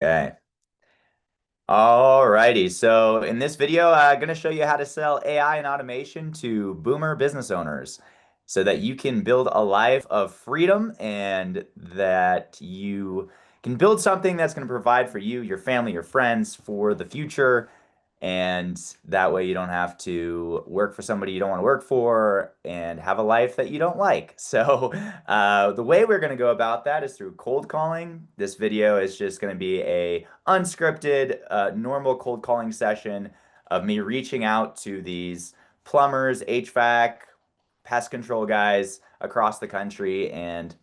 Okay. Alrighty. So in this video, I'm going to show you how to sell AI and automation to boomer business owners so that you can build a life of freedom and that you can build something that's going to provide for you, your family, your friends for the future. And that way you don't have to work for somebody you don't want to work for and have a life that you don't like. So the way we're going to go about that is through cold calling. This video is just going to be a unscripted, normal cold calling session of me reaching out to these plumbers, HVAC, pest control guys across the country and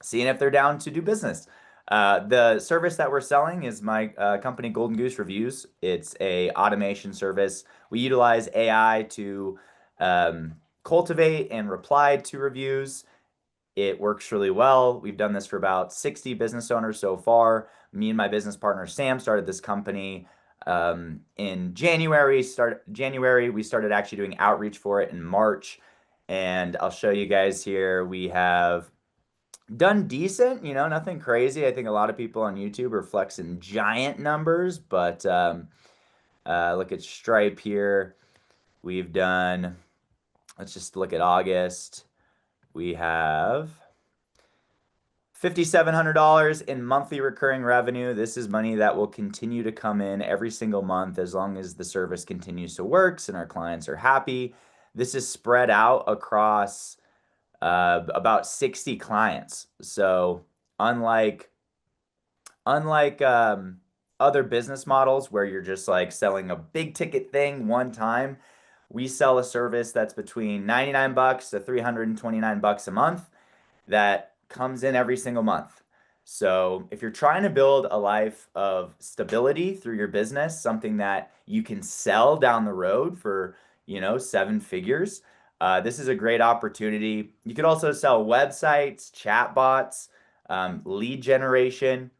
seeing if they're down to do business. The service that we're selling is my company Golden Goose Reviews. It's a automation service. We utilize AI to cultivate and reply to reviews. It works really well. We've done this for about 60 business owners so far. Me and my business partner Sam started this company in January. January. We started actually doing outreach for it in March, and I'll show you guys here. We have done decent, nothing crazy. I think a lot of people on YouTube are flexing giant numbers, but look at Stripe here. We've done, let's just look at August. We have $5,700 in monthly recurring revenue. This is money that will continue to come in every single month as long as the service continues to work and our clients are happy. This is spread out across about 60 clients. So unlike other business models where you're just like selling a big ticket thing one time, we sell a service that's between 99 bucks to 329 bucks a month that comes in every single month. So if you're trying to build a life of stability through your business, something that you can sell down the road for, seven figures, this is a great opportunity. You could also sell websites, chatbots, lead generation,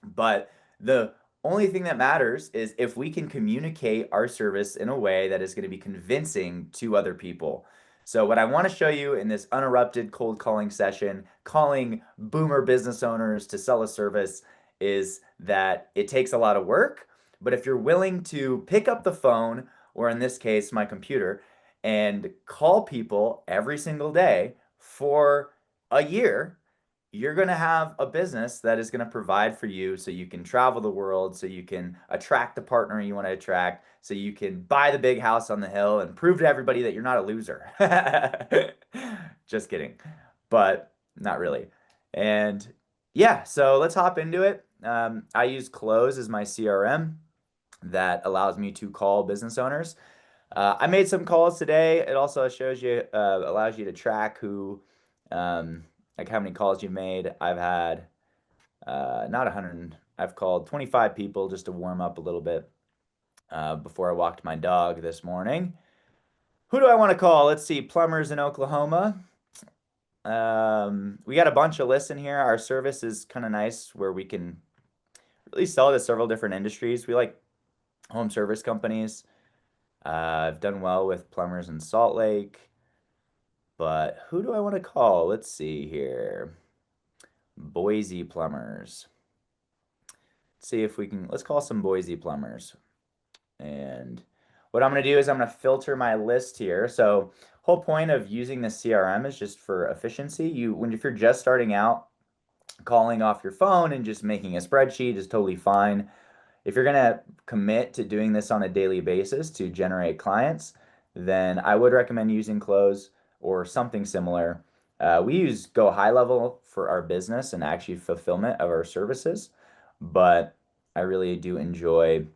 but the only thing that matters is if we can communicate our service in a way that is going to be convincing to other people. So what I want to show you in this uninterrupted cold calling session, calling boomer business owners to sell a service, is that it takes a lot of work, but if you're willing to pick up the phone, or in this case, my computer, and call people every single day for a year, you're going to have a business that is going to provide for you so you can travel the world, so you can attract the partner you want to attract, so you can buy the big house on the hill and prove to everybody that you're not a loser. Just kidding, but not really. And yeah, so let's hop into it. I use Close as my CRM that allows me to call business owners. I made some calls today. It also shows you, allows you to track like how many calls you've made. I've had not 100. I've called 25 people just to warm up a little bit before I walked my dog this morning. Who do I want to call? Let's see. Plumbers in Oklahoma. We got a bunch of lists in here. Our service is kind of nice where we can really sell to several different industries. We like home service companies. I've done well with plumbers in Salt Lake. But who do I want to call? Let's see here. Boise plumbers. Let's see if we can, let's call some Boise plumbers. And what I'm going to do is I'm going to filter my list here. So whole point of using the CRM is just for efficiency. If you're just starting out, calling off your phone and just making a spreadsheet is totally fine. If you're going to commit to doing this on a daily basis to generate clients, then I would recommend using Close or something similar. We use Go High Level for our business and actually fulfillment of our services, but I really do enjoy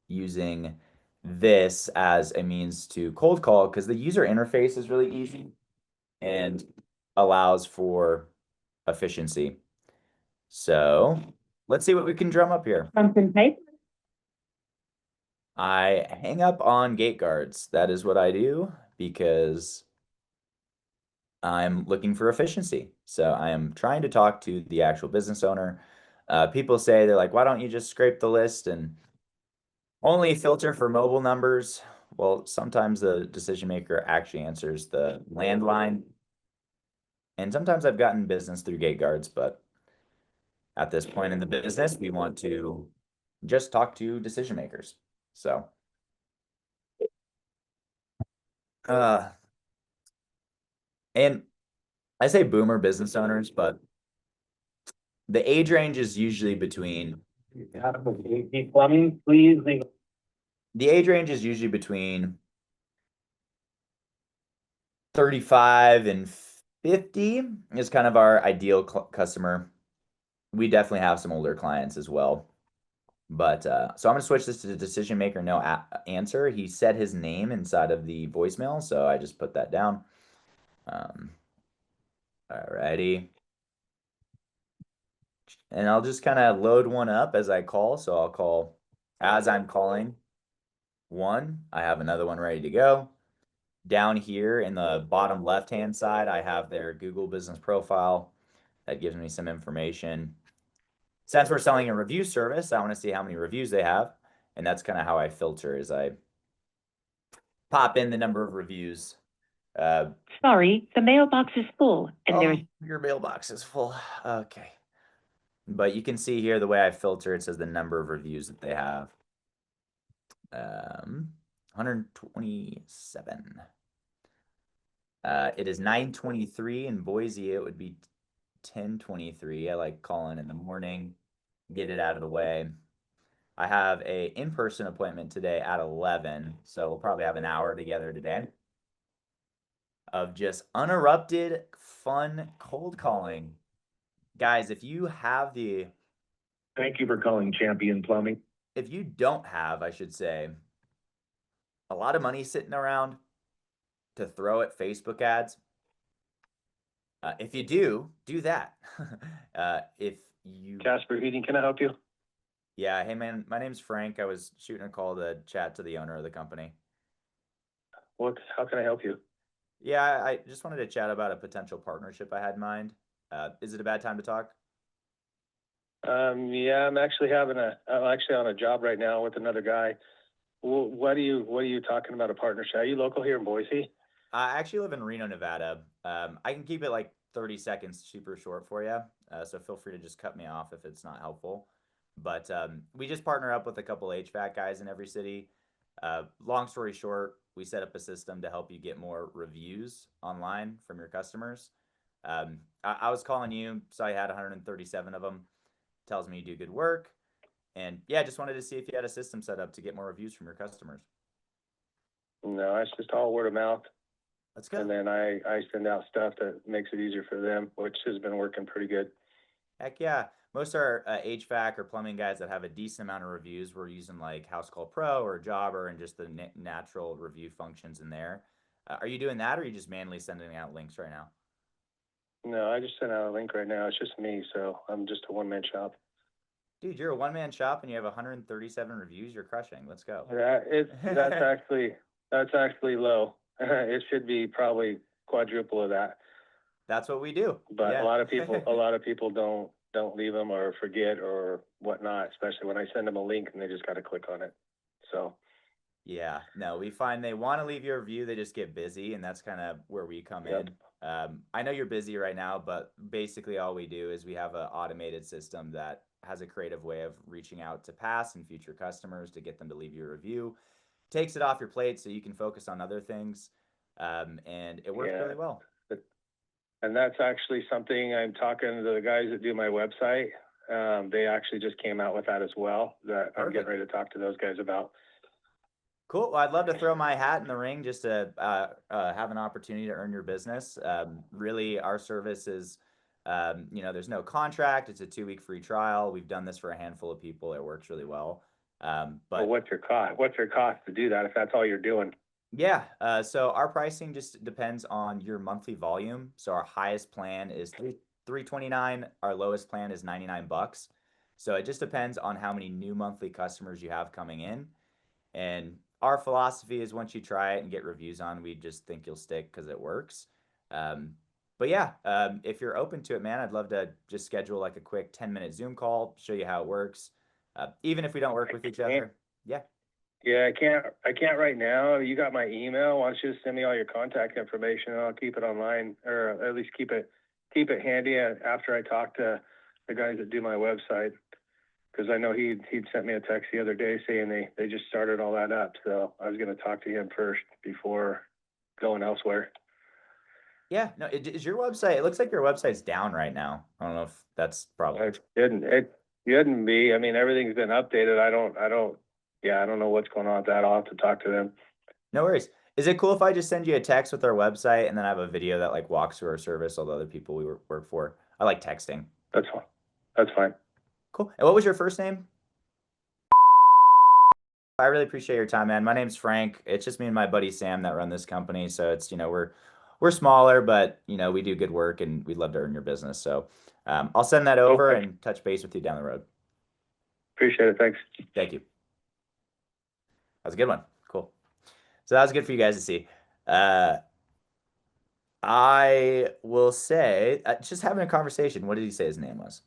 using this as a means to cold call because the user interface is really easy and allows for efficiency. So let's see what we can drum up here. Pumpkin paper. I hang up on gate guards. That is what I do because I'm looking for efficiency. So I am trying to talk to the actual business owner. People say they're like, why don't you just scrape the list and only filter for mobile numbers? Well, sometimes the decision maker actually answers the landline. And sometimes I've gotten business through gate guards, but at this point in the business, we want to just talk to decision makers. So, and I say boomer business owners, but the age range is usually between Plumbing, please leave. the age range is usually between 35 and 50 is kind of our ideal customer. We definitely have some older clients as well. But so I'm gonna switch this to the decision maker no answer. He said his name inside of the voicemail, so I just put that down. Alrighty. And I'll just kind of load one up as I call. So I'll call as I'm calling one. I have another one ready to go. Down here in the bottom left-hand side, I have their Google business profile. That gives me some information. Since we're selling a review service, I want to see how many reviews they have. And that's kind of how I filter is I pop in the number of reviews. Sorry, the mailbox is full and your mailbox is full. Okay. But you can see here the way I filter, it says the number of reviews that they have. 127. It is 9:23 in Boise. It would be 10:23. I like calling in the morning, get it out of the way. I have a in-person appointment today at 11, so we'll probably have an hour together today of just uninterrupted, fun cold calling. Guys, if you have the... Thank you for calling Champion Plumbing. If you don't have, I should say, a lot of money sitting around to throw at Facebook ads, if you do that. If you... Casper Heating, can I help you? Yeah, hey man, my name's Frank. I was shooting a call to chat to the owner of the company. How can I help you? Yeah, I just wanted to chat about a potential partnership I had in mind. Is it a bad time to talk? Yeah, I'm actually on a job right now with another guy. What are you talking about a partnership? Are you local here in Boise? I actually live in Reno, Nevada. I can keep it like 30 seconds super short for you. So feel free to just cut me off if it's not helpful. But we just partner up with a couple HVAC guys in every city. Long story short, we set up a system to help you get more reviews online from your customers. I was calling you, saw you had 137 of them. Tells me you do good work. And yeah, just wanted to see if you had a system set up to get more reviews from your customers. No, it's just all word of mouth. Let's go. And then I send out stuff that makes it easier for them, which has been working pretty good. Heck yeah. Most of our HVAC or plumbing guys that have a decent amount of reviews, we're using like House Call Pro or Jobber and just the natural review functions in there. Are you doing that or are you just manually sending out links right now? No, I just sent out a link right now. It's just me, so I'm just a one-man shop. Dude, you're a one-man shop and you have 137 reviews. You're crushing. Let's go. That's actually low. It should be probably quadruple of that. That's what we do. But yeah. a lot of people don't leave them or forget or whatnot, especially when I send them a link and they just got to click on it. So. Yeah, no, we find they want to leave you a review, they just get busy, and that's kind of where we come in. I know you're busy right now, but basically all we do is we have an automated system that has a creative way of reaching out to past and future customers to get them to leave you a review. Takes it off your plate so you can focus on other things, and it works really well. And that's actually something I'm talking to the guys that do my website. They actually just came out with that as well, that I'm getting ready to talk to those guys about. Cool. Well, I'd love to throw my hat in the ring just to have an opportunity to earn your business. Really, our service is, there's no contract. It's a 2-week free trial. We've done this for a handful of people. It works really well. But what's your cost? What's your cost to do that if that's all you're doing? Yeah. So our pricing just depends on your monthly volume. So our highest plan is $329. Our lowest plan is $99. So it just depends on how many new monthly customers you have coming in. And our philosophy is once you try it and get reviews on, we just think you'll stick because it works. But yeah, if you're open to it, man, I'd love to just schedule like a quick 10-minute Zoom call, show you how it works. Even if we don't work with each other. Yeah. Yeah, I can't right now. You got my email. Why don't you just send me all your contact information and I'll keep it online, or at least keep it handy after I talk to the guys that do my website, because I know he'd sent me a text the other day saying they just started all that up. So I was going to talk to him first before going elsewhere. Yeah, no, is your website, it looks like your website's down right now. I don't know if that's probably. It shouldn't be. I mean, everything's been updated. I don't know what's going on with that. I'll have to talk to them. No worries. Is it cool if I just send you a text with our website and then I have a video that like walks through our service, all the other people we work for? I like texting. That's fine. That's fine. Cool. And what was your first name? I really appreciate your time, man. My name's Frank. It's just me and my buddy Sam that run this company. So it's, we're smaller, but we do good work and we'd love to earn your business. So I'll send that over Okay. and touch base with you down the road. Appreciate it. Thanks. Thank you. That was a good one. Cool. So that was good for you guys to see. I will say, just having a conversation. What did he say his name was?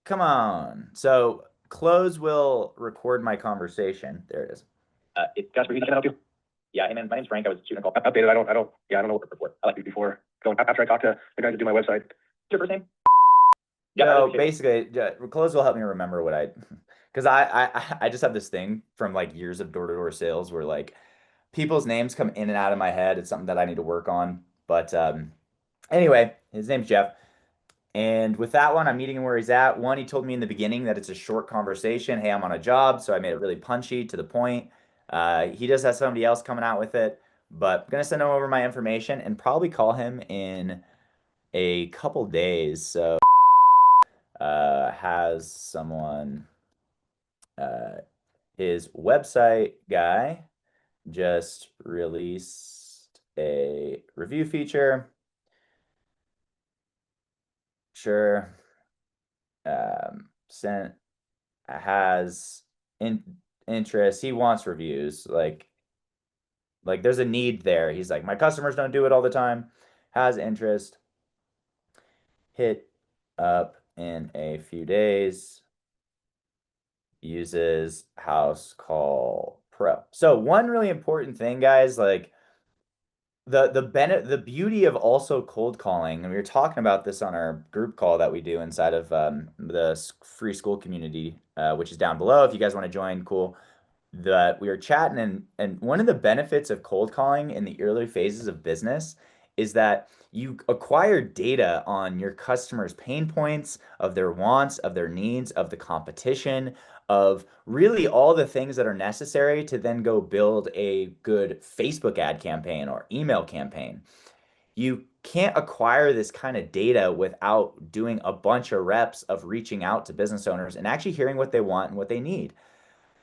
Come on. So close will record my conversation. There it is. It's Jasper. Can I help you? Yeah, hey man, my name's Frank. I was shooting a call. Updated. I don't know what to report. I like you before going after I talk to the guys that do my website. What's your first name? Yeah, So basically, close will help me remember what because I just have this thing from like years of door-to-door sales where like people's names come in and out of my head. It's something that I need to work on. But anyway, his name's Jeff. And with that one, I'm meeting him where he's at. One, he told me in the beginning that it's a short conversation. Hey, I'm on a job. So I made it really punchy to the point. He does have somebody else coming out with it, but I'm going to send him over my information and probably call him in a couple days. So has someone, his website guy just released a review feature. Sure. Sent has interest. He wants reviews. Like there's a need there. He's like, my customers don't do it all the time. Has interest. Hit up in a few days. Uses House Call Pro. So one really important thing, guys, like the beauty of also cold calling, and we were talking about this on our group call that we do inside of the free Skool community, which is down below. If you guys want to join, cool. That we were chatting, and one of the benefits of cold calling in the early phases of business is that you acquire data on your customers' pain points, of their wants, of their needs, of the competition, of really all the things that are necessary to then go build a good Facebook ad campaign or email campaign. You can't acquire this kind of data without doing a bunch of reps of reaching out to business owners and actually hearing what they want and what they need.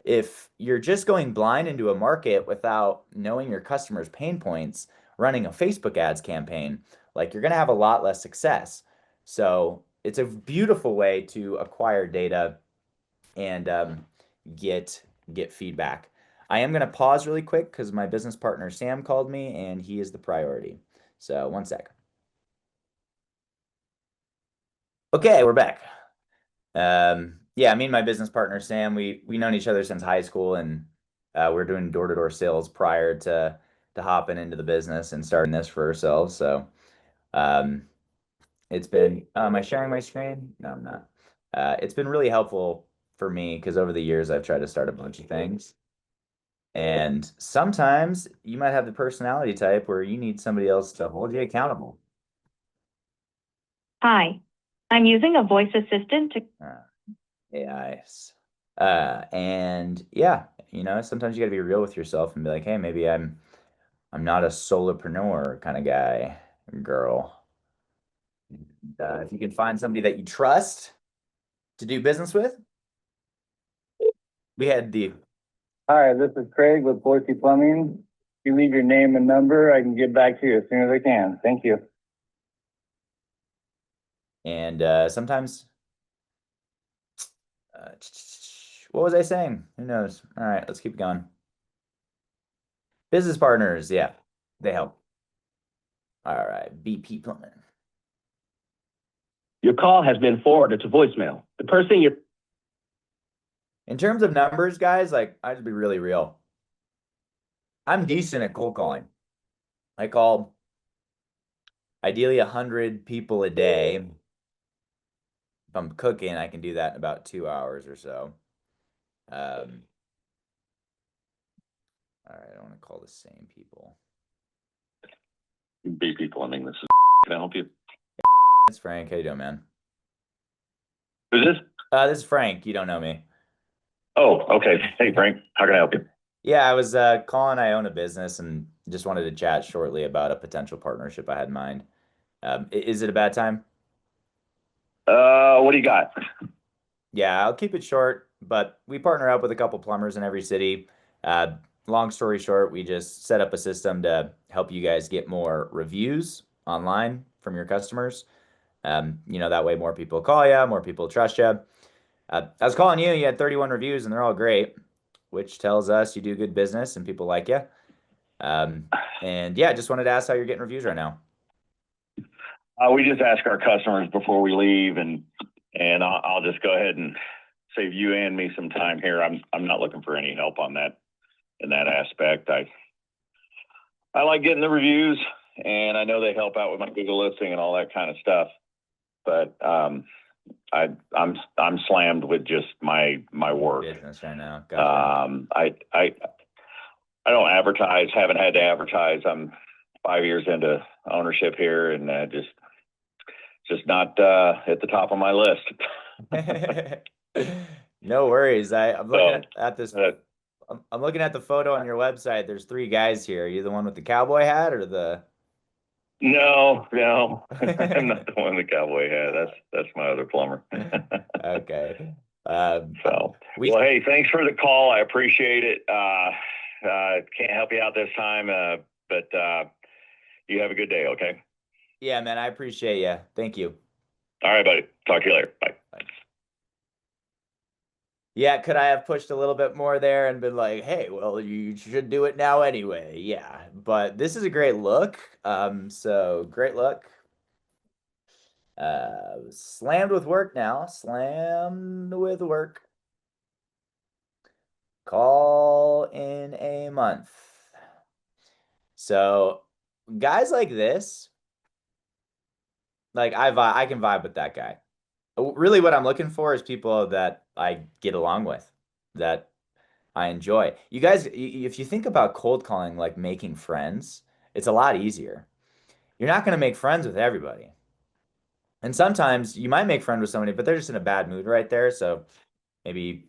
If you're just going blind into a market without knowing your customers' pain points, running a Facebook ads campaign, like you're going to have a lot less success. So it's a beautiful way to acquire data and get feedback. I am going to pause really quick because my business partner Sam called me and he is the priority. So one sec. Okay, we're back. Yeah, me and my business partner Sam, we known each other since high school, and we're doing door-to-door sales prior to hopping into the business and starting this for ourselves. So it's been, am I sharing my screen? No, I'm not. It's been really helpful for me because over the years I've tried to start a bunch of things. And sometimes you might have the personality type where you need somebody else to hold you accountable. Hi, I'm using a voice assistant to. AIs. And yeah, sometimes you got to be real with yourself and be like, hey, maybe I'm not a solopreneur kind of guy, girl. If you can find somebody that you trust to do business with, we had the. Hi, this is Craig with Boise Plumbing. If you leave your name and number, I can get back to you as soon as I can. Thank you. And sometimes, what was I saying? Who knows? All right, let's keep going. Business partners, yeah, they help. All right, BP Plumbing. Your call has been forwarded to voicemail. The person you're. In terms of numbers, guys, like I just be really real. I'm decent at cold calling. I ideally 100 people a day. If I'm cooking, I can do that in about 2 hours or so. All right, I don't want to call the same people. B people, I mean, this is, can I help you? It's Frank. How you doing, man? Who's this? This is Frank. You don't know me. Oh, okay. Hey, Frank, how can I help you? Yeah, I was calling. I own a business and just wanted to chat shortly about a potential partnership I had in mind. Is it a bad time? What do you got? Yeah, I'll keep it short, but we partner up with a couple plumbers in every city. Uh, Long story short, we just set up a system to help you guys get more reviews online from your customers. That way more people call you, more people trust you. I was calling you, you had 31 reviews and they're all great, which tells us you do good business and people like you. And yeah, just wanted to ask how you're getting reviews right now. We just ask our customers before we leave, and I'll just go ahead and save you and me some time here. I'm not looking for any help on that in that aspect. I like getting the reviews, and I know they help out with my Google listing and all that kind of stuff. But I'm slammed with just my work. Business right now. Gotcha. I don't advertise. Haven't had to advertise. I'm 5 years into ownership here, and just not at the top of my list. No worries. I'm looking at this. I'm looking at the photo on your website. There's 3 guys here. Are you the one with the cowboy hat or the? No, I'm not the one with the cowboy hat. That's my other plumber. Okay. Well, hey, thanks for the call. I appreciate it. Can't help you out this time, but you have a good day, okay? Yeah, man, I appreciate you. Thank you. All right, buddy. Talk to you later. Bye. Bye. Yeah, could I have pushed a little bit more there and been like, hey, well, you should do it now anyway. Yeah, but this is a great look. So great look. Slammed with work now. Slammed with work. Call in a month. So guys like this, like I can vibe with that guy. Really what I'm looking for is people that I get along with, that I enjoy. You guys, if you think about cold calling, like making friends, it's a lot easier. You're not going to make friends with everybody. And sometimes you might make friends with somebody, but they're just in a bad mood right there. So maybe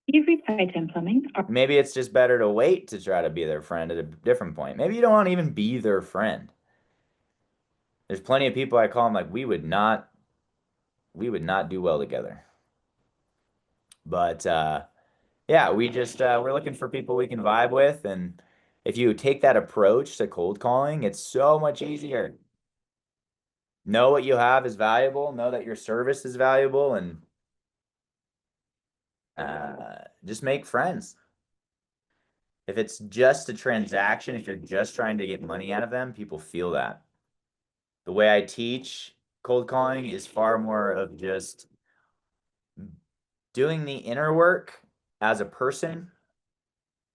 You've reached Item Plumbing. maybe it's just better to wait to try to be their friend at a different point. Maybe you don't want to even be their friend. There's plenty of people I call them like we would not do well together. But yeah, we just we're looking for people we can vibe with, and if you take that approach to cold calling, it's so much easier. Know what you have is valuable, know that your service is valuable, and just make friends. If it's just a transaction, if you're just trying to get money out of them, people feel that. The way I teach cold calling is far more of just doing the inner work as a person.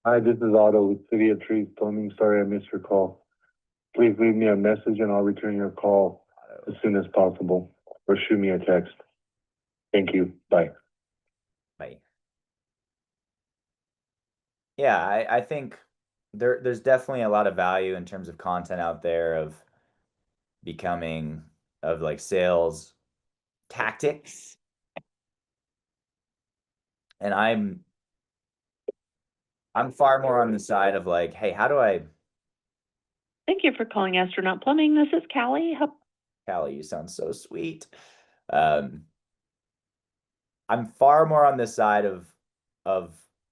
Hi, this is Otto with City of Trees Plumbing. Sorry I missed your call. Please leave me a message and I'll return your call as soon as possible, or shoot me a text. Thank you. Bye. Bye. Yeah, I think there's definitely a lot of value in terms of content out there of like sales tactics. And I'm far more on the side of like, hey, how do I? Thank you for calling Astronaut Plumbing. This is Callie. Callie, you sound so sweet. I'm far more on the side of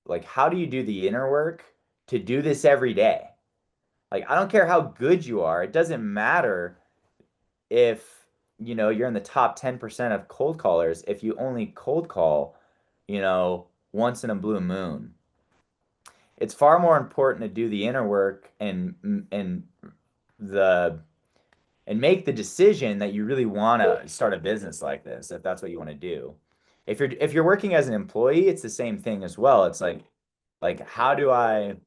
like, how do you do the inner work to do this every day? Like, I don't care how good you are. It doesn't matter if, you're in the top 10% of cold callers if you only cold call, once in a blue moon. It's far more important to do the inner work and make the decision that you really want to start a business like this, if that's what you want to do. If you're working as an employee, it's the same thing as well. It's like how do I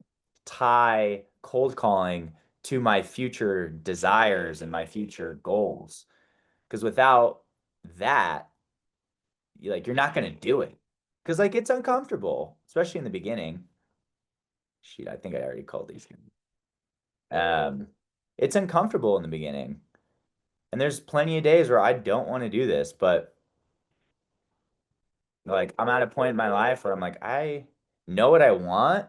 tie cold calling to my future desires and my future goals. Because without that, you're not going to do it. Because like it's uncomfortable, especially in the beginning. Shoot, I think I already called these. It's uncomfortable in the beginning. And there's plenty of days where I don't want to do this, but like I'm at a point in my life where I'm like, I know what I want.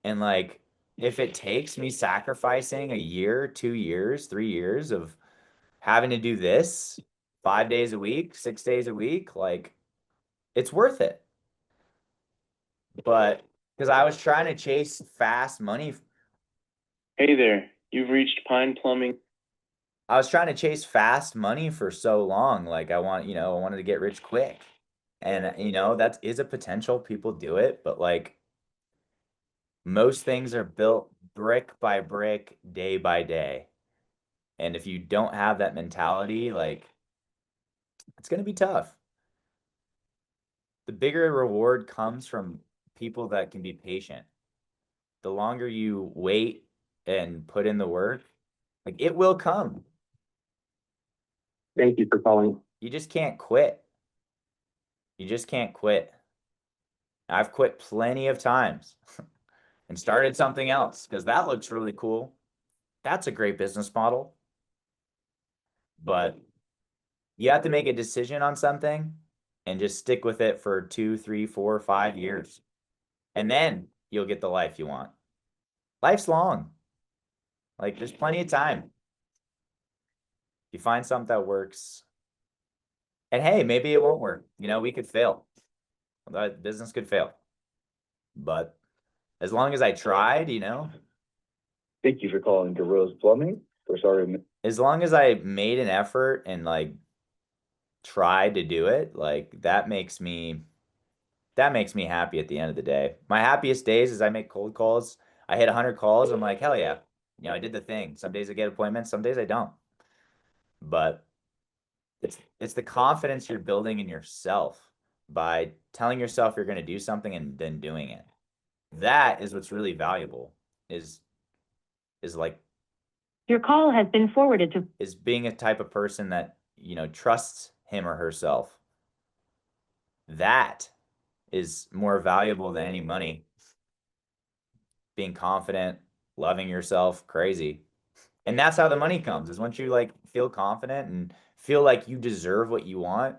And like, if it takes me sacrificing a year, 2 years, 3 years of having to do this 5 days a week, 6 days a week, like it's worth it. But because I was trying to chase fast money. Hey there, you've reached Pine Plumbing. I was trying to chase fast money for so long. Like I wanted to get rich quick. And that is a potential. People do it, but like most things are built brick by brick, day by day. And if you don't have that mentality, like it's going to be tough. The bigger reward comes from people that can be patient. The longer you wait and put in the work, like it will come. Thank you for calling. You just can't quit. You just can't quit. I've quit plenty of times and started something else because that looks really cool. That's a great business model. But you have to make a decision on something and just stick with it for 2, 3, 4, 5 years. And then you'll get the life you want. Life's long. Like there's plenty of time. If you find something that works, and hey, maybe it won't work. We could fail. The business could fail. But as long as I tried, Thank you for calling DeRose Plumbing. We're sorry. as long as I made an effort and like tried to do it, like that makes me happy at the end of the day. My happiest days is I make cold calls. I hit 100 calls. I'm like, hell yeah. I did the thing. Some days I get appointments, some days I don't. But it's the confidence you're building in yourself by telling yourself you're going to do something and then doing it. That is what's really valuable is like Your call has been forwarded to is being a type of person that, trusts him or herself. That is more valuable than any money. Being confident, loving yourself, crazy. And that's how the money comes, is once you like feel confident and feel like you deserve what you want.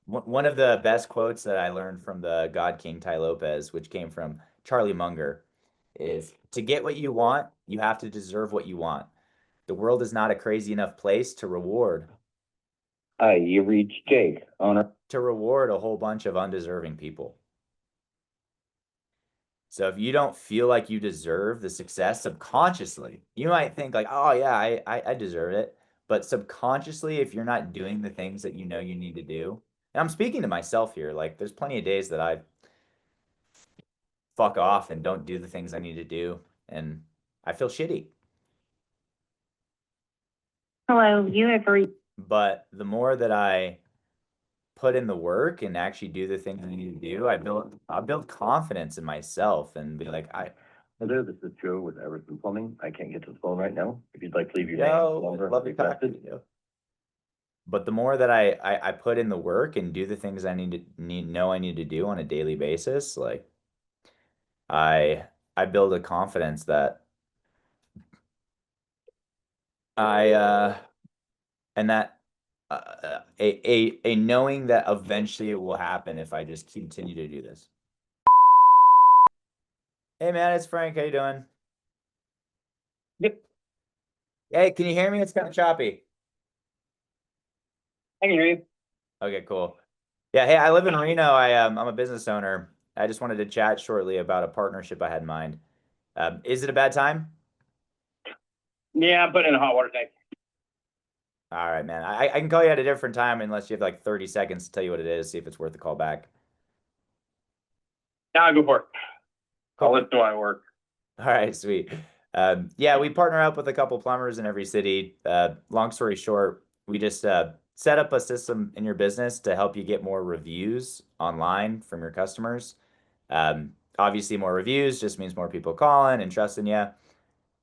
One of the best quotes that I learned from the God King Tai Lopez, which came from Charlie Munger, is to get what you want, you have to deserve what you want. The world is not a crazy enough place to reward Hi, you reached Jake, owner. a whole bunch of undeserving people. So if you don't feel like you deserve the success subconsciously, you might think like, oh yeah, I deserve it. But subconsciously, if you're not doing the things that you need to do, and I'm speaking to myself here, like there's plenty of days that I fuck off and don't do the things I need to do, and I feel shitty. Hello, you have reached. But the more that I put in the work and actually do the things I need to do, I'll build confidence in myself and be like, Hello, this is Joe with Everson Plumbing. I can't get to the phone right now. If you'd like to leave your yo, name, number, love to talk to you. But the more that I put in the work and do the things I need to do on a daily basis, like I build a confidence that and that a knowing that eventually it will happen if I just continue to do this. Hey man, it's Frank. How you doing? Yep. Hey, can you hear me? It's kind of choppy. I can hear you. Okay, cool. Yeah, hey, I live in Reno. I'm a business owner. I just wanted to chat shortly about a partnership I had in mind. Is it a bad time? Yeah, put in a hot water tank. All right, man. I can call you at a different time unless you have like 30 seconds to tell you what it is, see if it's worth the call back. Now go for it. Cool. I'll listen to my work. All right, sweet. Yeah, we partner up with a couple plumbers in every city. Long story short, we just set up a system in your business to help you get more reviews online from your customers. Obviously, more reviews just means more people calling and trusting you.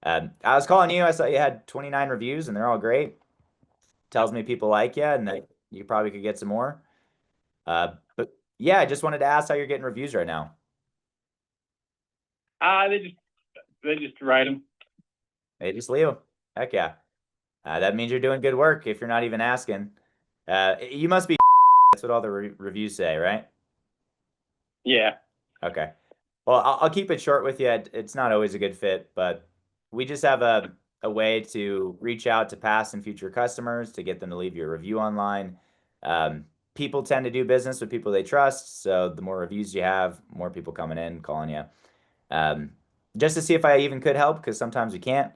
I was calling you. I saw you had 29 reviews, and they're all great. Tells me people like you, and that you probably could get some more. But yeah, I just wanted to ask how you're getting reviews right now. They just write them. They just leave them. Heck yeah. That means you're doing good work if you're not even asking. You must be. That's what all the reviews say, right? Yeah. Okay. Well, I'll keep it short with you. It's not always a good fit, but we just have a way to reach out to past and future customers to get them to leave you a review online. People tend to do business with people they trust, so the more reviews you have, more people coming in, calling you. Just to see if I even could help, because sometimes we can't.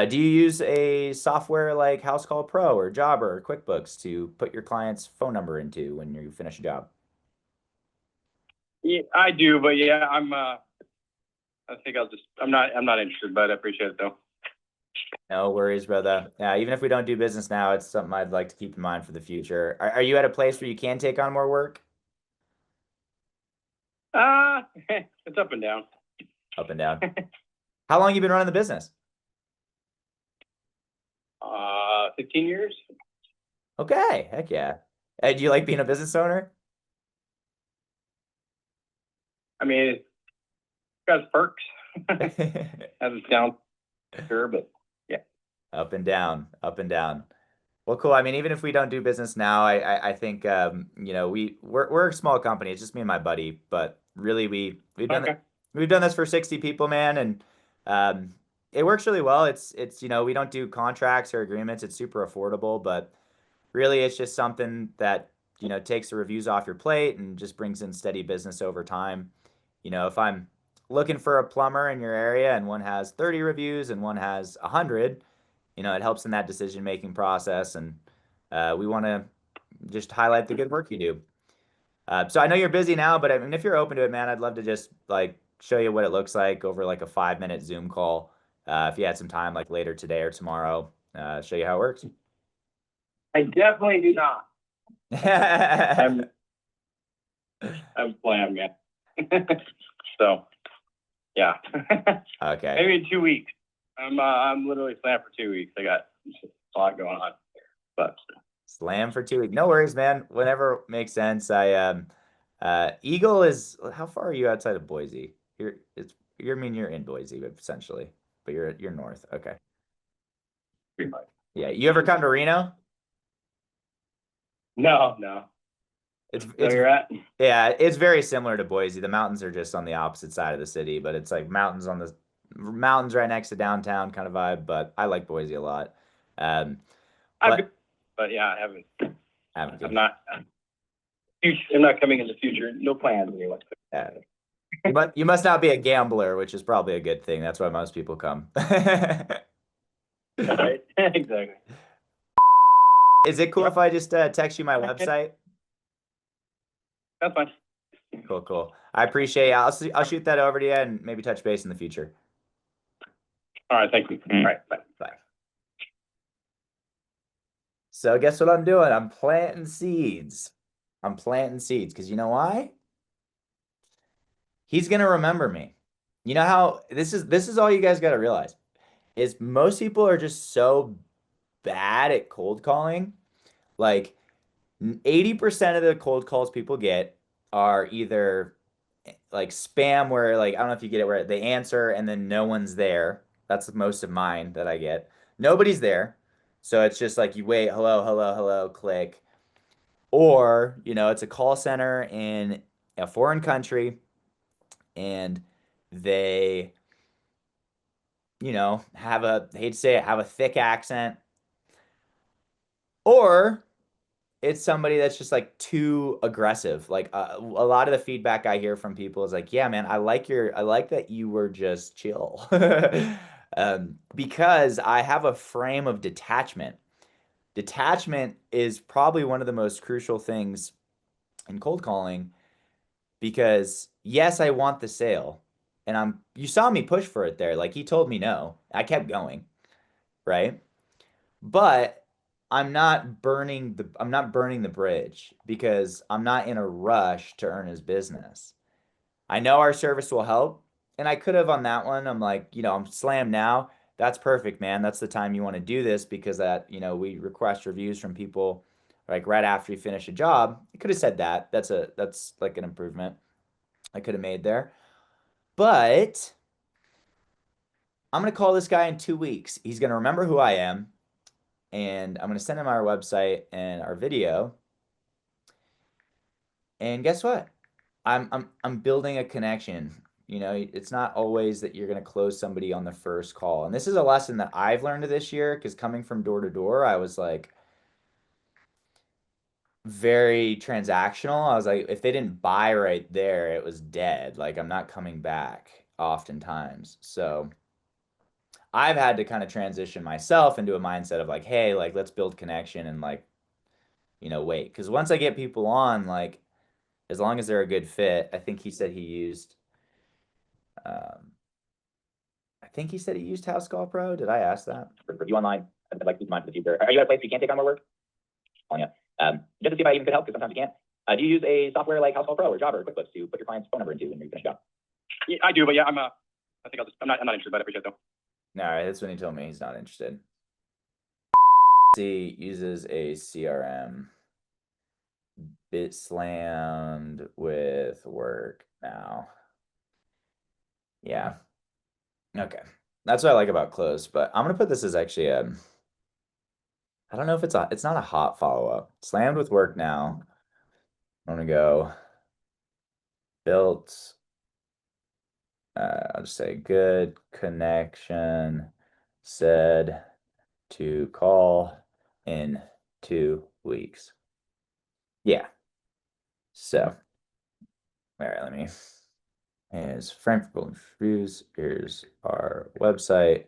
Do you use a software like House Call Pro or Jobber or QuickBooks to put your client's phone number into when you finish a job? Yeah, I do, but yeah, I think I'm not interested, but I appreciate it though. No worries, brother. Even if we don't do business now, it's something I'd like to keep in mind for the future. Are you at a place where you can take on more work? It's up and down. Up and down. How long you been running the business? 15 years. Okay, heck yeah. Do you like being a business owner? I mean, it has perks. Has its down, sure, but yeah. Up and down, up and down. Well, cool. I mean, even if we don't do business now, I think you know, we're a small company. It's just me and my buddy, but really we've done Okay. we've done this for 60 people, man, and it works really well. It's you know, we don't do contracts or agreements. It's super affordable, but really it's just something that, you know, takes the reviews off your plate and just brings in steady business over time. You know, if I'm looking for a plumber in your area and one has 30 reviews and one has 100, you know, it helps in that decision making process. And we want to just highlight the good work you do. So I know you're busy now, but I mean, if you're open to it, man, I'd love to just like show you what it looks like over like a 5-minute Zoom call. If you had some time, like later today or tomorrow, show you how it works. I definitely do not. I'm slammed, man. So, yeah. Okay. Maybe in 2 weeks. I'm literally slammed for 2 weeks. I got a lot going on, but Slam for 2 weeks. No worries, man. Whenever makes sense. Eagle is, how far are you outside of Boise? I mean you're in Boise essentially, but you're north. Okay. pretty much. Yeah. You ever come to Reno? No. It's So you're at? yeah, it's very similar to Boise. The mountains are just on the opposite side of the city, but it's like mountains right next to downtown kind of vibe, but I like Boise a lot. I've But been, but yeah, I haven't. haven't I'm been. not. I'm not coming in the future. No plans anyway. You must not be a gambler, which is probably a good thing. That's why most people come. Right? Exactly. Is it cool if I just text you my website? That's fine. Cool. I appreciate it. I'll shoot that over to you and maybe touch base in the future. All right. Thank you. All right. Bye. Bye. So guess what I'm doing? I'm planting seeds. Because you know why? He's gonna remember me. You know how this is all you guys gotta realize is most people are just so bad at cold calling. Like 80% of the cold calls people get are either like spam where like I don't know if you get it where they answer and then no one's there. That's most of mine that I get. Nobody's there. So it's just like you wait, hello, click. Or, you know, it's a call center in a foreign country and they, you know, I hate to say it, have a thick accent. Or it's somebody that's just like too aggressive. Like a lot of the feedback I hear from people is like, yeah, man, I like that you were just chill. Because I have a frame of detachment. Detachment is probably one of the most crucial things in cold calling because yes, I want the sale. And you saw me push for it there. Like he told me no. I kept going, right? But I'm not burning the bridge because I'm not in a rush to earn his business. I know our service will help and I could have on that one. I'm like, I'm slammed now. That's perfect, man. That's the time you want to do this because we request reviews from people like right after you finish a job. I could have said that. That's like an improvement I could have made there. But I'm gonna call this guy in 2 weeks. He's gonna remember who I am, and I'm gonna send him our website and our video. And guess what? I'm building a connection. It's not always that you're going to close somebody on the first call. And this is a lesson that I've learned this year because coming from door to door, I was like very transactional. I was like, if they didn't buy right there, it was dead. Like I'm not coming back oftentimes. So I've had to kind of transition myself into a mindset of like, hey, like let's build connection and like, wait. Because once I get people on, like as long as they're a good fit, I think he said he used Um, I think he said he used House Call Pro. Did I ask that? For review online. I'd like to keep in mind for the future. Are you at a place you can't take on more work? Oh, yeah. Just to see if I even could help, because sometimes you can't. Do you use a software like House Call Pro or Java or QuickBooks to put your client's phone number into when you finish up? Yeah, I do, but yeah, I think I'm not interested, but I appreciate it though. All right, that's when he told me he's not interested. He uses a CRM. Bit slammed with work now. Yeah. Okay. That's what I like about close, but I'm gonna put this as actually I don't know if it's not a hot follow-up. Slammed with work now. I'm gonna go built. I'll just say good connection said to call in 2 weeks. Yeah. So, all right, here's Frankfurt Reviews. Here's our website.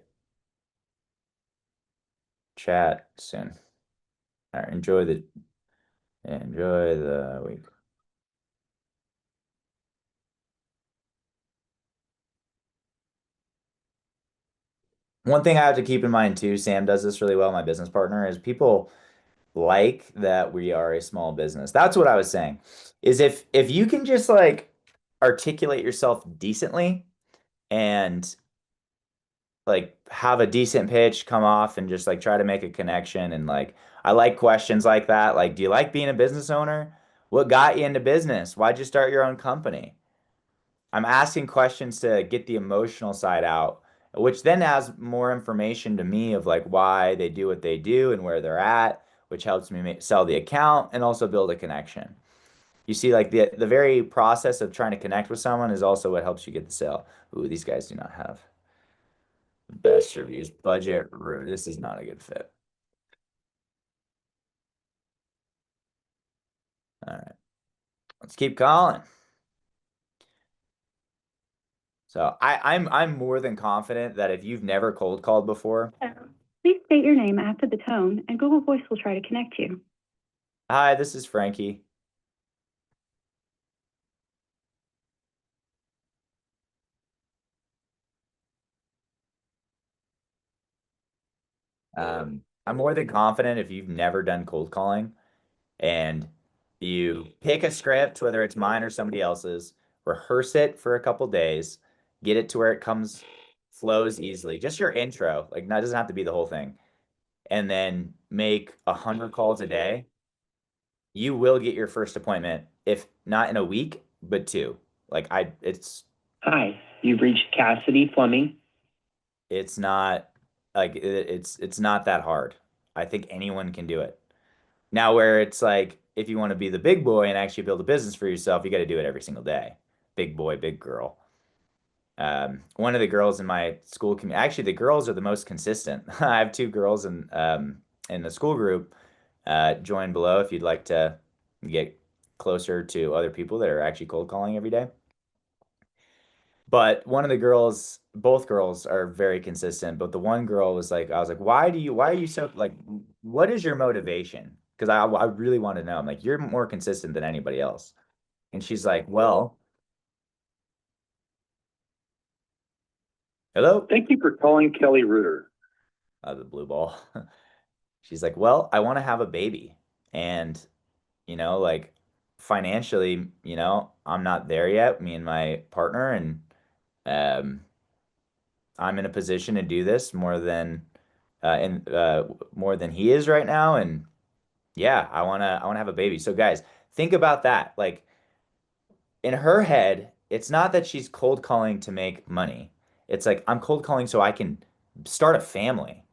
Chat soon. All right, enjoy the week. One thing I have to keep in mind too, Sam does this really well, my business partner, is people like that we are a small business. That's what I was saying. Is if you can just like articulate yourself decently and like have a decent pitch come off and just like try to make a connection and like I like questions like that. Like, do you like being a business owner? What got you into business? Why'd you start your own company? I'm asking questions to get the emotional side out, which then adds more information to me of like why they do what they do and where they're at, which helps me sell the account and also build a connection. You see, like the very process of trying to connect with someone is also what helps you get the sale. Ooh, these guys do not have best reviews. Budget. This is not a good fit. All right, let's keep calling. So I'm more than confident that if you've never cold called before, Please state your name after the tone, and Google Voice will try to connect you. hi, this is Frankie. I'm more than confident if you've never done cold calling and you pick a script, whether it's mine or somebody else's, rehearse it for a couple days, get it to where it flows easily. Just your intro, like that doesn't have to be the whole thing. And then make 100 calls a day. You will get your first appointment, if not in a week, but two. Like Hi, you've reached Cassidy Fleming. it's not like it's not that hard. I think anyone can do it. Now, where it's like, if you want to be the big boy and actually build a business for yourself, you got to do it every single day. Big boy, big girl. One of the girls in my school community, actually, the girls are the most consistent. I have two girls in the school group. Join below if you'd like to get closer to other people that are actually cold calling every day. But one of the girls, both girls are very consistent. But the one girl was like, I was like, why are you so like, what is your motivation? Because I really want to know. I'm like, you're more consistent than anybody else. And she's like, well, hello, Thank you for calling Kelly Reuter. the blue ball. She's like, well, I want to have a baby. And, like financially, I'm not there yet, me and my partner. And I'm in a position to do this more than he is right now, and yeah, I wanna have a baby. So guys, think about that. Like in her head, it's not that she's cold calling to make money. It's like I'm cold calling so I can start a family.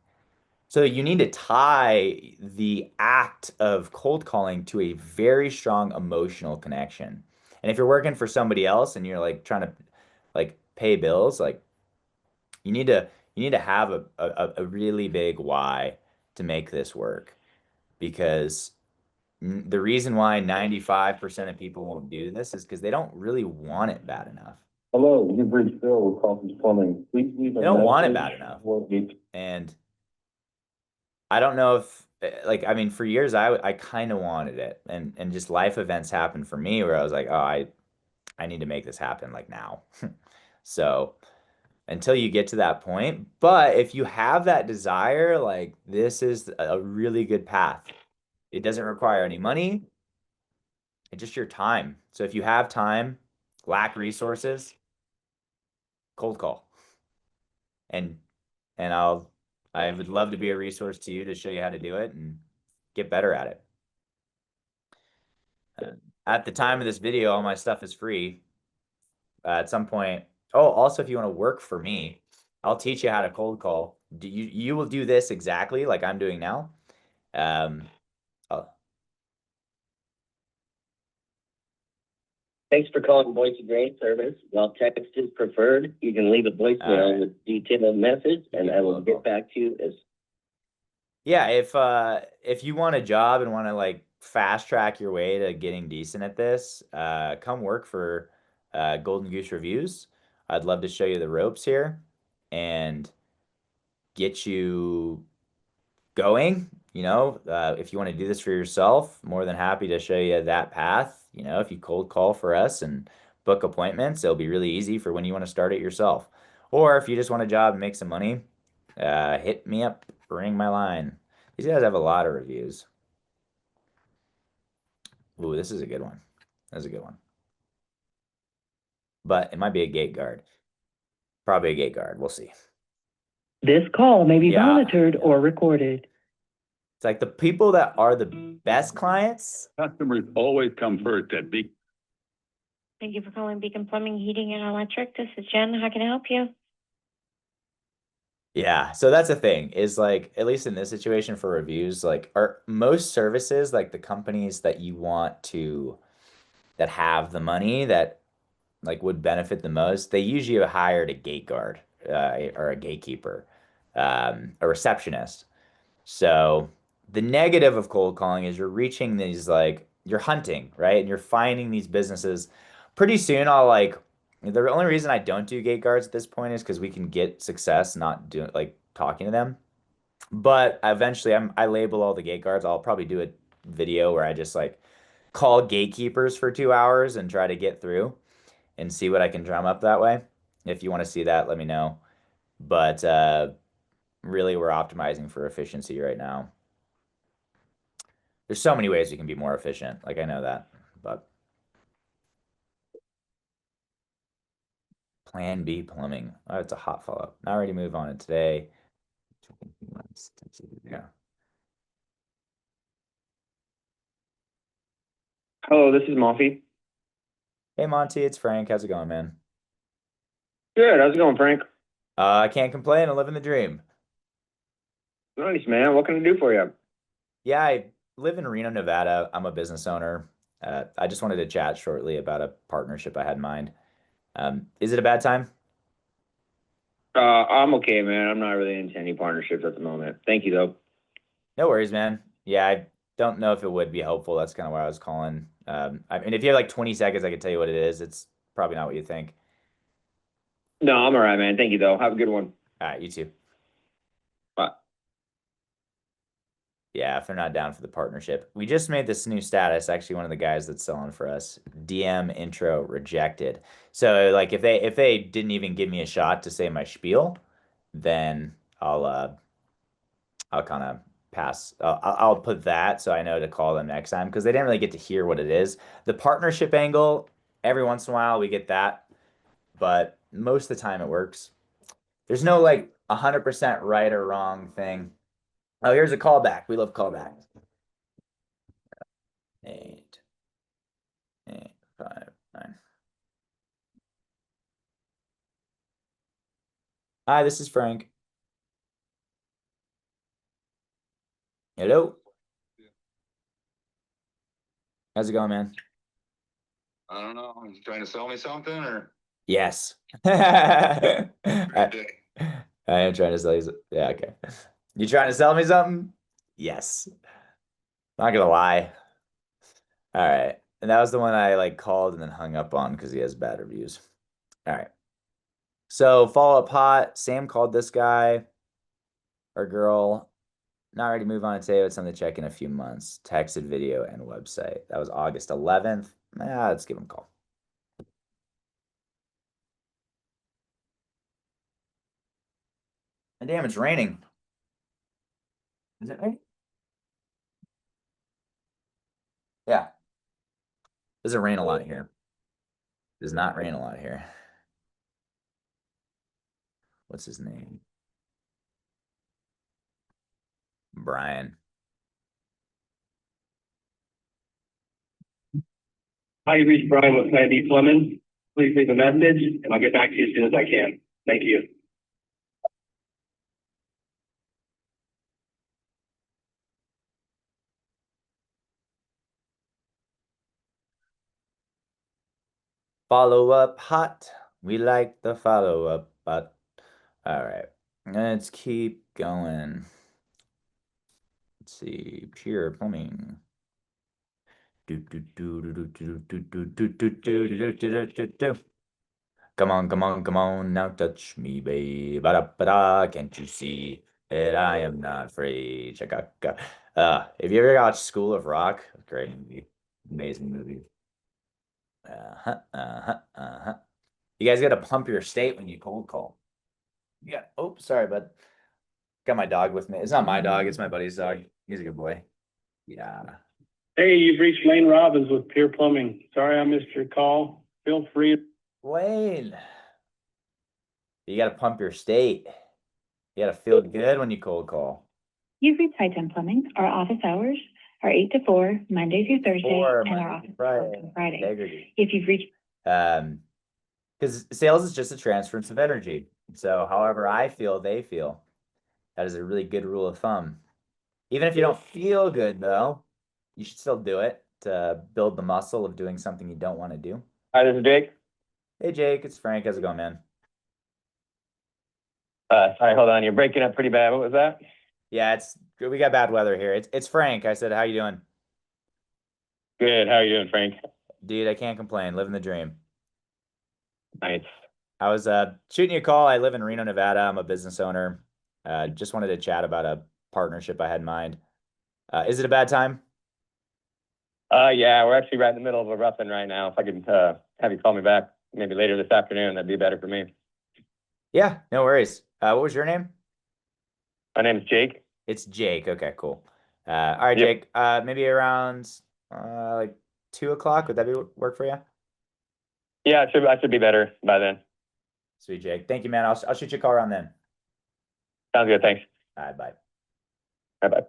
So you need to tie the act of cold calling to a very strong emotional connection. And if you're working for somebody else and you're like trying to like pay bills, like you need to have a really big why to make this work because the reason why 95% of people won't do this is because they don't really want it bad enough. Hello, you've reached Bill with Coffee's Plumbing. Please leave a They don't want it message bad enough. for me. And I don't know if like I mean for years I kind of wanted it and just life events happened for me where I was like, "Oh, I need to make this happen like now." So, until you get to that point, but if you have that desire, like this is a really good path. It doesn't require any money, it's just your time. So if you have time, lack resources, cold call. And and I would love to be a resource to you to show you how to do it and get better at it. At the time of this video, all my stuff is free. At some point, oh, also if you want to work for me, I'll teach you how to cold call. You will do this exactly like I'm doing now. Uh, Thanks for calling Boise Grain Service. While text is preferred, you can leave a All voicemail right. with detailed message, and I will get back to you as Yeah, if you want a job and want to like fast track your way to getting decent at this, come work for Golden Goose Reviews. I'd love to show you the ropes here and get you going. You know, if you want to do this for yourself, more than happy to show you that path. You know, if you cold call for us and book appointments, it'll be really easy for when you want to start it yourself. Or if you just want a job and make some money, hit me up, ring my line. These guys have a lot of reviews. Ooh, this is a good one. That's a good one. But it might be a gate guard. Probably a gate guard. We'll see. This call may be Yeah. monitored or recorded. It's like the people that are the best clients. Customers always come first at Beacon. Thank you for calling Beacon Plumbing, Heating, and Electric. This is Jen. How can I help you? Yeah, so that's the thing is like at least in this situation for reviews, like are most services like the companies that you want to that have the money that like would benefit the most, they usually have hired a gate guard or a gatekeeper, a receptionist. So the negative of cold calling is you're reaching these like you're hunting, right? And you're finding these businesses. Pretty soon I'll like the only reason I don't do gate guards at this point is because we can get success not doing like talking to them. But eventually I label all the gate guards. I'll probably do a video where I just like call gatekeepers for 2 hours and try to get through and see what I can drum up that way. If you want to see that, let me know. But really we're optimizing for efficiency right now. There's so many ways we can be more efficient. Like I know that, but Plan B plumbing. Oh, it's a hot follow-up. Not ready to move on it today. Yeah. Hello, this is Moffy. Hey Monty, it's Frank. How's it going, man? Good, how's it going, Frank? I can't complain. I'm living the dream. Nice, man. What can I do for you? Yeah, I live in Reno, Nevada. I'm a business owner. I just wanted to chat shortly about a partnership I had in mind. Is it a bad time? I'm okay, man. I'm not really into any partnerships at the moment. Thank you, though. No worries, man. Yeah, I don't know if it would be helpful. That's kind of why I was calling. I mean, if you have like 20 seconds, I could tell you what it is. It's probably not what you think. No, I'm all right, man. Thank you, though. Have a good one. All right, you too. Bye. Yeah, if they're not down for the partnership. We just made this new status. Actually, one of the guys that's selling for us, DM intro rejected. So like if they didn't even give me a shot to say my spiel, then I'll kind of pass. I'll put that so I know to call them next time because they didn't really get to hear what it is. The partnership angle, every once in a while we get that, but most of the time it works. There's no like 100% right or wrong thing. Oh, here's a callback. We love callbacks. 8, 5, 9. Hi, this is Frank. Hello. How's it going, man? I don't know, are you trying to sell me something or? Yes. I Great day. am trying to sell you. Yeah, okay. You trying to sell me something? Yes. Not gonna lie. All right. And that was the one I like called and then hung up on because he has bad reviews. All right. So follow-up hot. Sam called this guy or girl. Not ready to move on today, but something to check in a few months. Texted, video, and website. That was August 11th. Let's give him a call. And damn, it's raining. Is it raining? Yeah. Doesn't rain a lot here. Does not rain a lot here. What's his name? Brian. Hi, you reached Brian with Plan B Plumbing. Please leave a message and I'll get back to you as soon as I can. Thank you. Follow up hot. We like the follow up, but all right. Let's keep going. Let's see. Pure plumbing. Come on, come on, come on, now touch me, babe. Ba-da, can't you see that I am not afraid? Chaka. If you ever watched School of Rock, great movie, amazing movie. You guys got to pump your state when you cold call. Yeah. Oh, sorry, bud. Got my dog with me. It's not my dog. It's my buddy's dog. He's a good boy. Yeah. Hey, you've reached Lane Robbins with Pure Plumbing. Sorry I missed your call. Feel free. Wayne. You got to pump your state. You got to feel good when you cold call. You've reached High-Ten Plumbing. Our office hours are 8 to 4, Monday through Thursday, Or and our Monday office through is Friday. closed on Friday. Integrity. If you've reached Because sales is just a transference of energy. So however I feel, they feel. That is a really good rule of thumb. Even if you don't feel good, though, you should still do it to build the muscle of doing something you don't want to do. Hi, this is Jake. Hey, Jake, it's Frank. How's it going, man? Sorry, hold on. You're breaking up pretty bad. What was that? Yeah, we got bad weather here. It's Frank. I said, how you doing? Good. How are you doing, Frank? Dude, I can't complain. Living the dream. Nice. I was shooting you a call. I live in Reno, Nevada. I'm a business owner. Just wanted to chat about a partnership I had in mind. Is it a bad time? Yeah, we're actually right in the middle of a rough-in right now. If I could have you call me back maybe later this afternoon, that'd be better for me. Yeah, no worries. What was your name? My name is Jake. It's Jake. Okay, cool. All right, Yep. Jake. Maybe around like 2 o'clock. Would that work for you? Yeah, I should be better by then. Sweet, Jake. Thank you, man. I'll shoot you a call around then. Sounds good. Thanks. All right, bye. Bye-bye.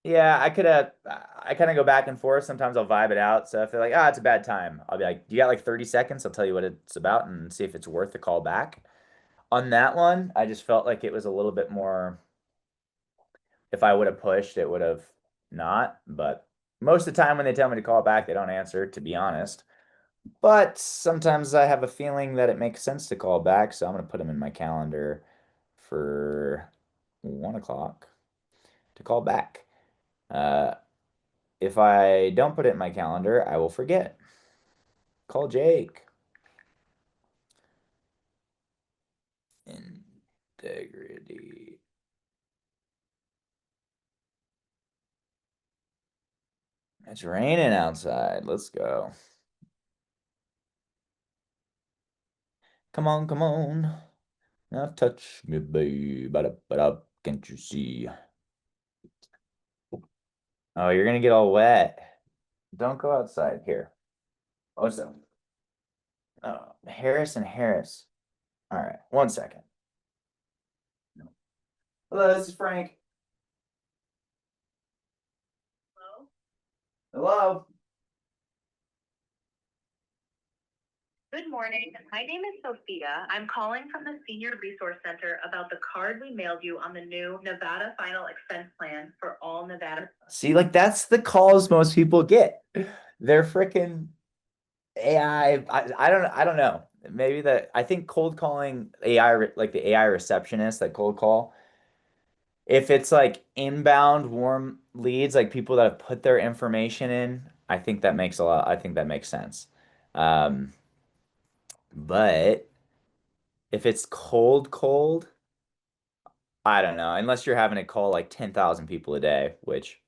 Yeah, I kind of go back and forth. Sometimes I'll vibe it out. So if they're like, it's a bad time, I'll be like, you got like 30 seconds? I'll tell you what it's about and see if it's worth the call back. On that one, I just felt like it was a little bit more, if I would have pushed, it would have not. But most of the time when they tell me to call back, they don't answer, to be honest. But sometimes I have a feeling that it makes sense to call back. So I'm going to put them in my calendar for 1 o'clock to call back. If I don't put it in my calendar, I will forget. Call Jake. Integrity. It's raining outside. Let's go. Come on, come on. Now touch me, babe. Ba-da-ba-da. Can't you see? Oh, you're gonna get all wet. Don't go outside here. Oh, so. Oh, Harris and Harris. All right, 1 second. Hello, this is Frank. Hello. Good morning. My name is Sophia. I'm calling from the Senior Resource Center about the card we mailed you on the new Nevada Final Expense Plan for all Nevada. See, like that's the calls most people get. They're freaking AI. I don't know. Maybe I think cold calling AI, like the AI receptionist, that cold call, if it's like inbound warm leads, like people that have put their information in, I think that makes I think that makes sense. Um, but if it's cold, I don't know, unless you're having to call like 10,000 people a day, which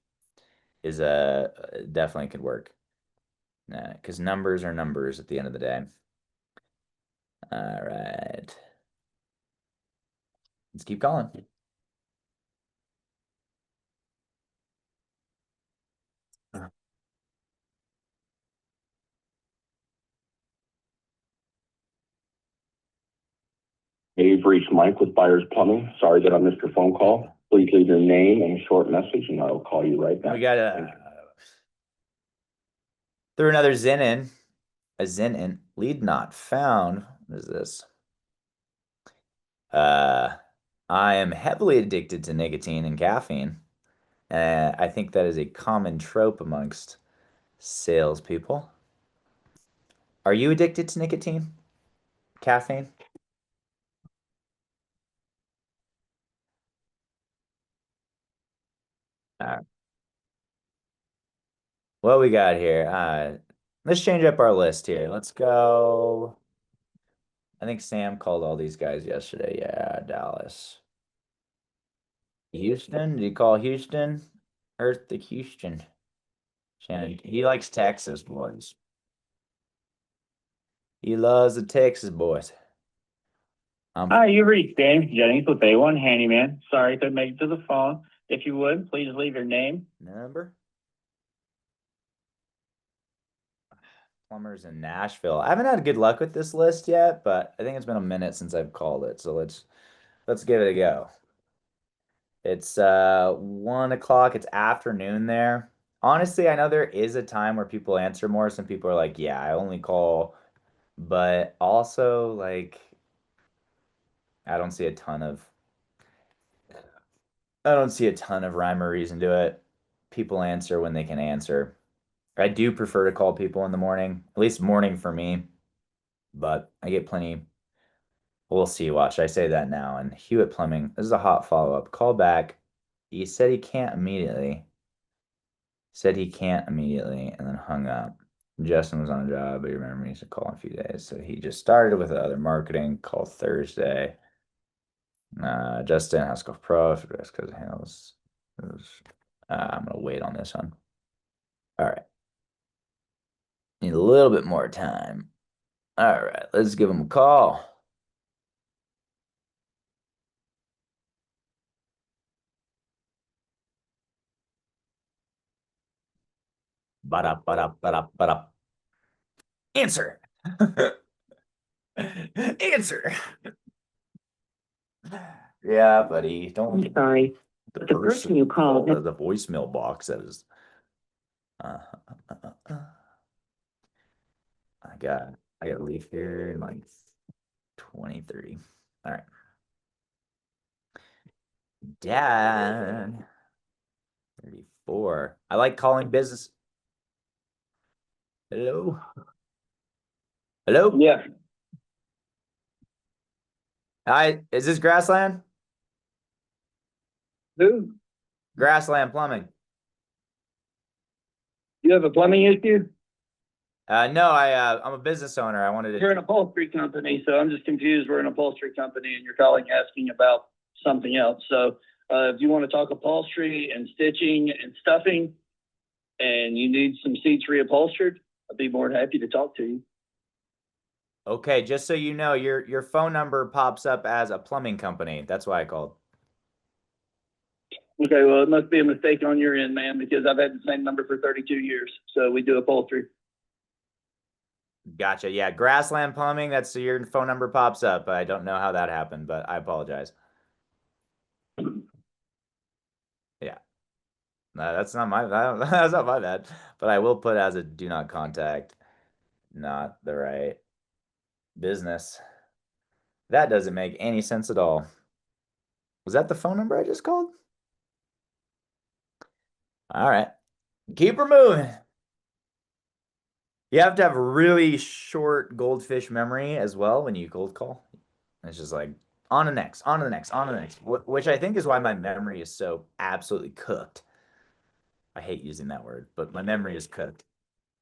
is definitely could work. Because numbers are numbers at the end of the day. All right. Let's keep calling. Hey, you've reached Mike with Byers Plumbing. Sorry that I missed your phone call. Please leave your name and a short message and I'll call you right back. We got threw another Zen in. A Zen in. Lead not found. What is this? I am heavily addicted to nicotine and caffeine. I think that is a common trope amongst salespeople. Are you addicted to nicotine? Caffeine? All right. What we got here? Let's change up our list here. Let's go. I think Sam called all these guys yesterday. Yeah, Dallas. Houston? Did you call Houston? Earth to Houston. Shannon, he likes Texas boys. He loves the Texas boys. Hi, you reached James Jennings with A1 Handyman. Sorry to make it to the phone. If you would, please leave your name. Number? Plumbers in Nashville. I haven't had good luck with this list yet, but I think it's been a minute since I've called it. So let's give it a go. It's 1 o'clock. It's afternoon there. Honestly, I know there is a time where people answer more. Some people are like, yeah, I only call, but also like I don't see a ton of rhyme or reason to it. People answer when they can answer. I do prefer to call people in the morning, at least morning for me, but I get plenty. We'll see. Watch, I say that now. And Hewitt Plumbing, this is a hot follow-up. Call back. He said he can't immediately. And then hung up. Justin was on a job, but he remembered he said call in a few days. So he just started with the other marketing, call Thursday. Justin Haskell Pro, because it handles. I'm gonna wait on this one. All right. Need a little bit more time. All right, let's give him a call. Ba-da. Answer. Answer. Yeah, buddy. Don't. I'm sorry, but the person you called. The voicemail box says. I got to leave here in like 2030. All right. Dad. 34. I like calling business. Hello. Hello. Yeah. Hi. Is this Grassland? Who? Grassland Plumbing. You have a plumbing issue? No, I'm a business owner. I wanted We're to. an upholstery company, so I'm just confused. We're an upholstery company and you're calling asking about something else. So if you want to talk upholstery and stitching and stuffing and you need some seats reupholstered, I'd be more than happy to talk to you. Okay, just so you know, your phone number pops up as a plumbing company. That's why I called. Okay, well, it must be a mistake on your end, man, because I've had the same number for 32 years. So we do upholstery. Gotcha. Yeah, Grassland Plumbing, that's your phone number pops up. I don't know how that happened, but I apologize. Yeah. No, that's not my that's not my bad. But I will put as a do not contact, not the right business. That doesn't make any sense at all. Was that the phone number I just called? All right. Keep her moving. You have to have a really short goldfish memory as well when you cold call. It's just like on the next, on to the next, on to the next, which I think is why my memory is so absolutely cooked. I hate using that word, but my memory is cooked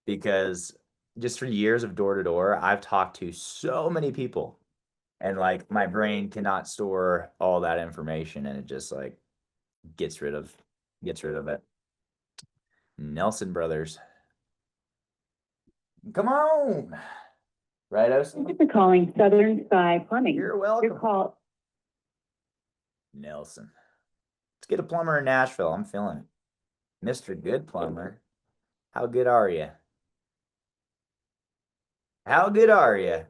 because just for years of door to door, I've talked to so many people and like my brain cannot store all that information and it just like gets rid of it. Nelson Brothers. Come on. Right, Thank you for calling Southern Sky Plumbing. You're welcome. Your call. Nelson. Let's get a plumber in Nashville. I'm feeling it. Mr. Good Plumber. How good are you? How good are you?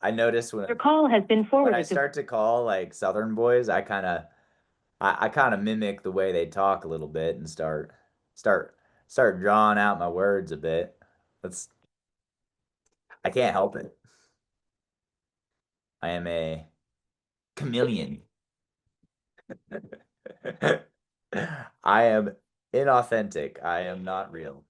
I notice Your call has been when forwarded I start to call like Southern boys, I kind of mimic the way they talk a little bit and start drawing out my words a bit. I can't help it. I am a chameleon. I am inauthentic. I am not real.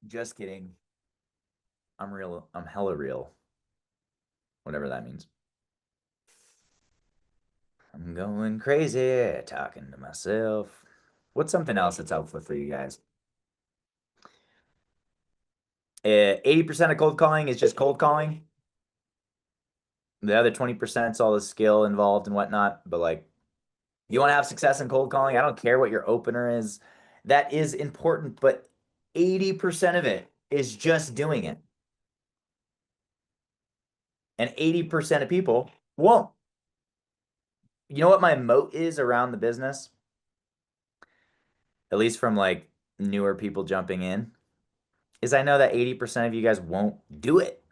Just kidding. I'm real. I'm hella real. Whatever that means. I'm going crazy talking to myself. What's something else that's helpful for you guys? 80% of cold calling is just cold calling. The other 20% is all the skill involved and whatnot. But like, you want to have success in cold calling? I don't care what your opener is. That is important, but 80% of it is just doing it. And 80% of people won't. You know what my moat is around the business? At least from like newer people jumping in, is I know that 80% of you guys won't do it.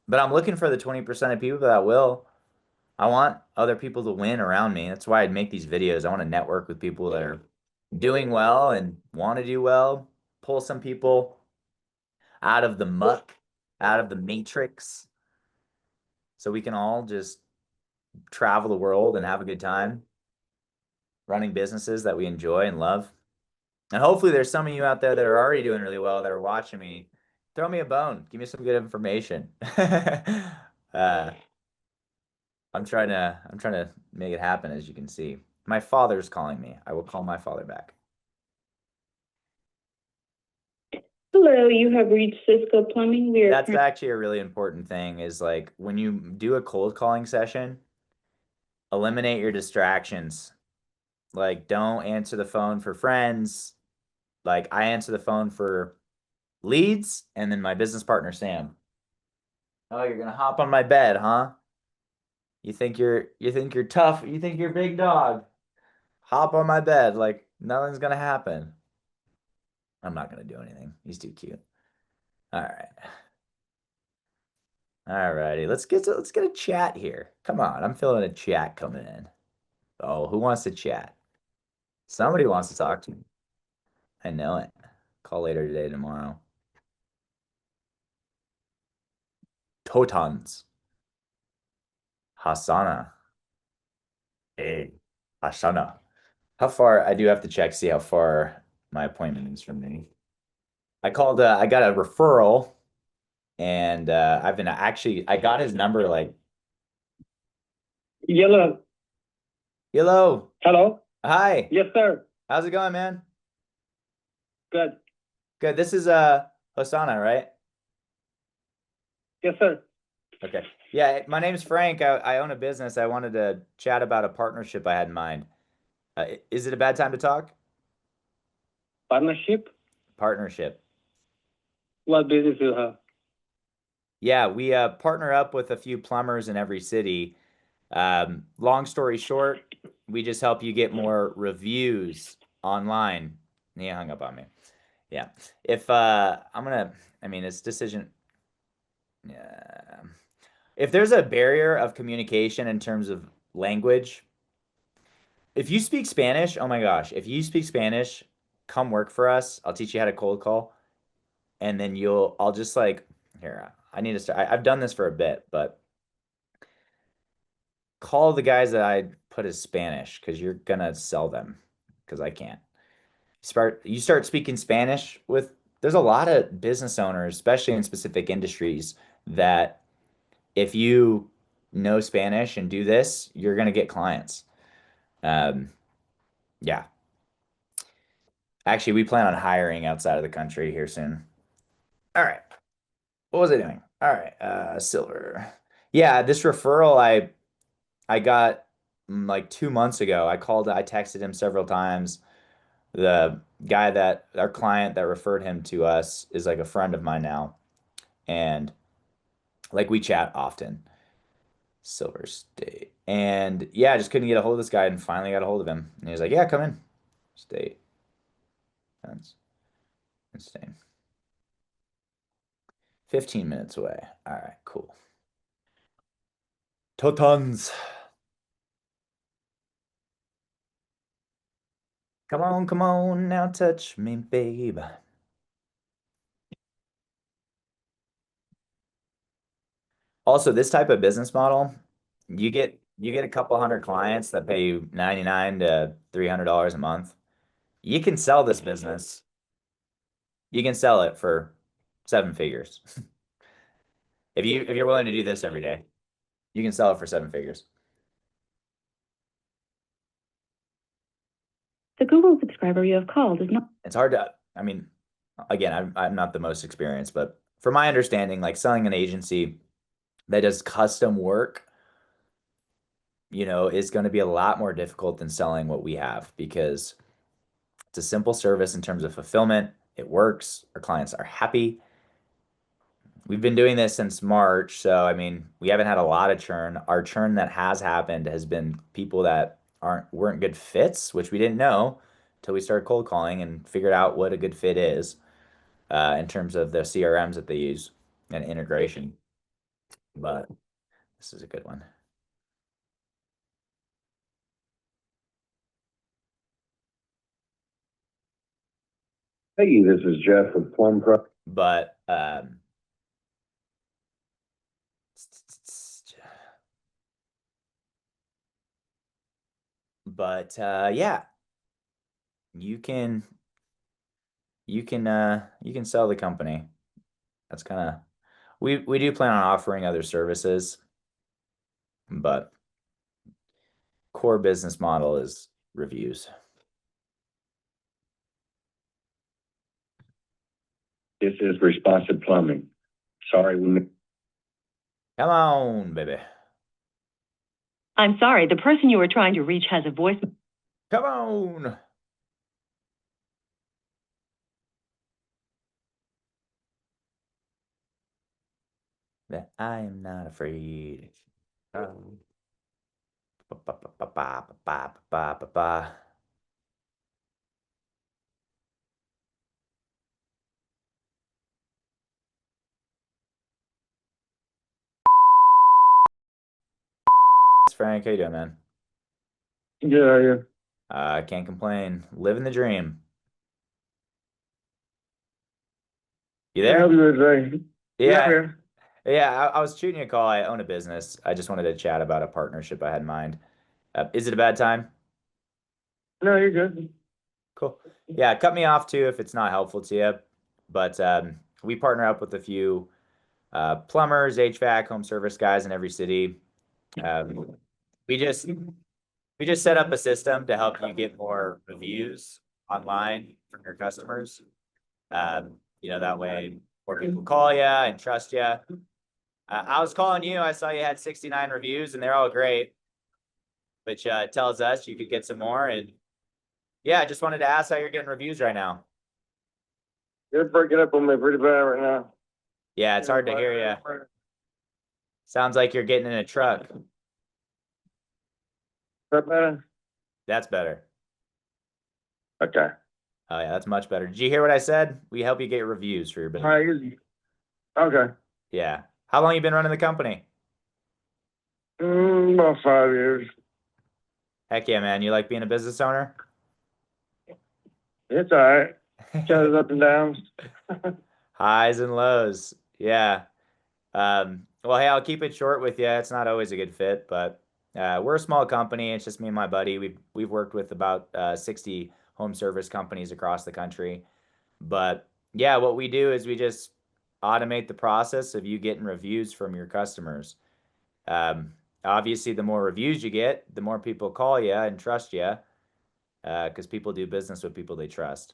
But I'm looking for the 20% of people that will. I want other people to win around me. That's why I'd make these videos. I want to network with people that are doing well and want to do well, pull some people out of the muck, out of the matrix, so we can all just travel the world and have a good time running businesses that we enjoy and love. And hopefully there's some of you out there that are already doing really well that are watching me. Throw me a bone. Give me some good information. I'm trying to make it happen, as you can see. My father's calling me. I will call my father back. Hello, you have reached Cisco Plumbing. That's actually a really important thing is like when you do a cold calling session, eliminate your distractions. Like don't answer the phone for friends. Like I answer the phone for leads and then my business partner, Sam. Oh, you're gonna hop on my bed, huh? You think you're tough, you think you're big dog. Hop on my bed, like nothing's gonna happen. I'm not gonna do anything. He's too cute. All right. All righty. Let's get a chat here. Come on, I'm feeling a chat coming in. Oh, who wants to chat? Somebody wants to talk to me. I know it. Call later today, tomorrow. Totons. Hasana. Hey, Hasana. How far? I do have to check, see how far my appointment is from me. I called, I got a referral and I've been I got his number like. Yellow. Hello. Hello? Hi. Yes, sir. How's it going, man? Good. Good. This is Hosanna, right? Yes, sir. Okay. Yeah, my name's Frank. I own a business. I wanted to chat about a partnership I had in mind. Is it a bad time to talk? Partnership? Partnership. What business you have? Yeah, we partner up with a few plumbers in every city Long story short, we just help you get more reviews online. He hung up on me. Yeah. If I mean, it's decision. Yeah. If there's a barrier of communication in terms of language, if you speak Spanish, oh my gosh, if you speak Spanish, come work for us. I'll teach you how to cold call, and then I'll just like, here, I need to start. I've done this for a bit, but call the guys that I put as Spanish because you're gonna sell them because I can't. You start speaking Spanish with, there's a lot of business owners, especially in specific industries, that if you know Spanish and do this, you're gonna get clients. Um, yeah. Actually, we plan on hiring outside of the country here soon. All right. What was I doing? All right. Silver. Yeah, this referral I got like 2 months ago. I texted him several times. The guy that our client that referred him to us is like a friend of mine now. And like we chat often. Silver State. And yeah, I just couldn't get a hold of this guy and finally got a hold of him. And he was like, yeah, come in. State. That's insane. 15 minutes away. All right, cool. Totons. Come on, now touch me, babe. Also, this type of business model, you get a couple hundred clients that pay you 99 to $300 a month. You can sell this business. You can sell it for 7 figures. If you're willing to do this every day, you can sell it for 7 figures. The Google subscriber you have called is not. It's hard to, I mean, again, I'm not the most experienced, but from my understanding, like selling an agency that does custom work, is going to be a lot more difficult than selling what we have because it's a simple service in terms of fulfillment. It works. Our clients are happy. We've been doing this since March, so I mean, we haven't had a lot of churn. Our churn that has happened has been people that weren't good fits, which we didn't know until we started cold calling and figured out what a good fit is in terms of the CRMs that they use and integration. But this is a good one. Hey, this is Jeff with Plum Pro. But yeah, you can sell the company. That's kind of, we do plan on offering other services, but core business model is reviews. This is Responsive Plumbing. Sorry, Come on, baby. I'm sorry, the person you were trying to reach has a voice. Come on. That I am not afraid. Frank, how you doing, man? Good, how are you? I can't complain. Living the dream. You Can I there? help you today? Yeah. Yeah, I was shooting you a call. I own a business. I just wanted to chat about a partnership I had in mind. Is it a bad time? No, you're good. Cool. Yeah, cut me off too if it's not helpful to you. But we partner up with a few plumbers, HVAC, home service guys in every city. We just set up a system to help you get more reviews online from your customers. That way more people call you and trust you. I was calling you. I saw you had 69 reviews and they're all great, which tells us you could get some more. And yeah, I just wanted to ask how you're getting reviews right now. You're breaking up on me pretty bad right now. Yeah, it's hard to hear you. Sounds like you're getting in a truck. that better? That's better. Okay. Oh yeah, that's much better. Did you hear what I said? We help you get reviews for your business. Hi. Okay. Yeah. How long you been running the company? About 5 years. Heck yeah, man. You like being a business owner? It's all right. Goes up and downs. Highs and lows. Yeah. Well, hey, I'll keep it short with you. It's not always a good fit, but we're a small company. It's just me and my buddy. We've worked with about 60 home service companies across the country. But yeah, what we do is we just automate the process of you getting reviews from your customers. Obviously, the more reviews you get, the more people call you and trust you, because people do business with people they trust.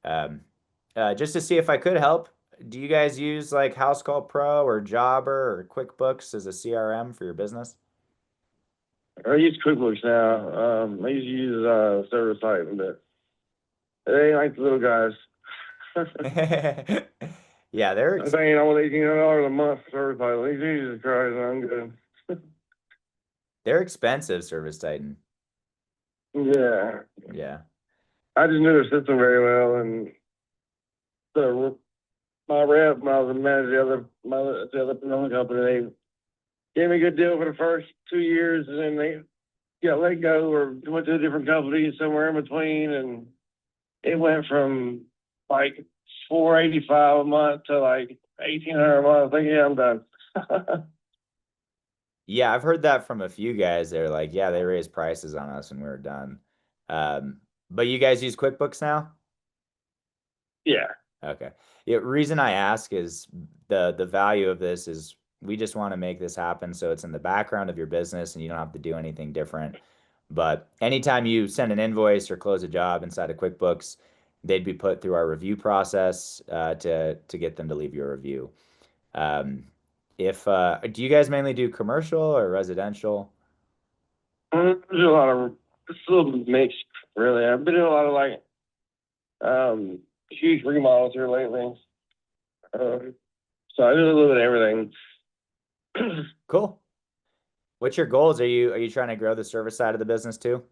Just to see if I could help, do you guys use like House Call Pro or Jobber or QuickBooks as a CRM for your business? I use QuickBooks now. I used to use Service Titan, but it ain't like the little guys. Yeah, they're I'm paying almost $1,800 a month for Service Titan. Jesus Christ, I'm good. they're expensive, Service Titan. Yeah. Yeah. I just knew their system very well, and my rep, when I was a manager, the other promoting company, they gave me a good deal for the first 2 years, and then they got let go or went to a different company somewhere in between, and it went from like $485 a month to like $1,800 a month. I was like, yeah, I'm done. Yeah, I've heard that from a few guys. They're like, yeah, they raised prices on us and we were done. But you guys use QuickBooks now? Yeah. Okay. Yeah, reason I ask is the value of this is we just want to make this happen so it's in the background of your business and you don't have to do anything different. But anytime you send an invoice or close a job inside of QuickBooks, they'd be put through our review process to get them to leave you a review. If do you guys mainly do commercial or residential? There's a lot of, it's a little mixed, really. I've been doing a lot of like huge remodels here lately. So I do a little bit of everything. Cool. What's your goals? Are you trying to grow the service side of the business too?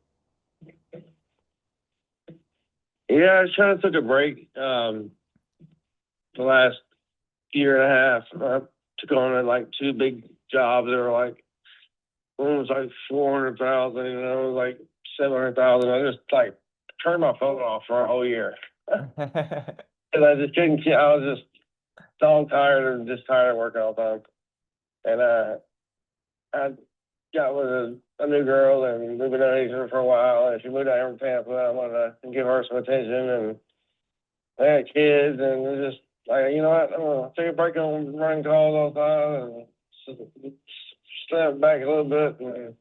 Yeah, I kind of took a break the last year and a half. I took on like 2 big jobs that were like, one was like 400,000, and the other was like 700,000. I just like turned my phone off for a whole year. And I just couldn't, I was just dog tired and just tired of working all the time. And I got with a new girl, and we've been dating for a while, and she moved out here from Tampa. I wanted to give her some attention, and they had kids, and it was just like, you know what, I'm gonna take a break on running calls all the time and step back a little bit, and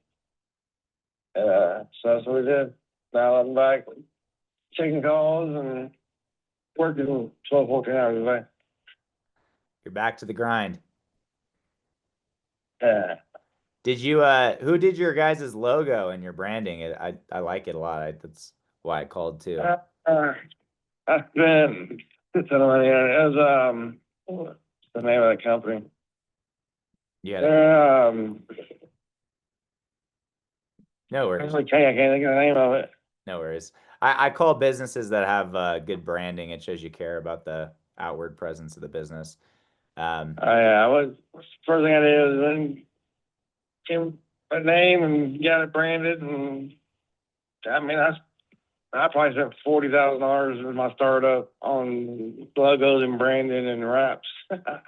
so that's what we did. Now I'm back taking calls and working 12, 14 hours a day. You're back to the grind. Yeah. Did you who did your guys' logo and your branding? I like it a lot. That's why I called too. I've been, it was, what's the name of the company? Yeah. No I worries. can't think of the name of it. No worries. I call businesses that have good branding. It shows you care about the outward presence of the business. I was, first thing I did was then came a name and got it branded, and I mean, I probably spent $40,000 with my startup on logos and branding and wraps. But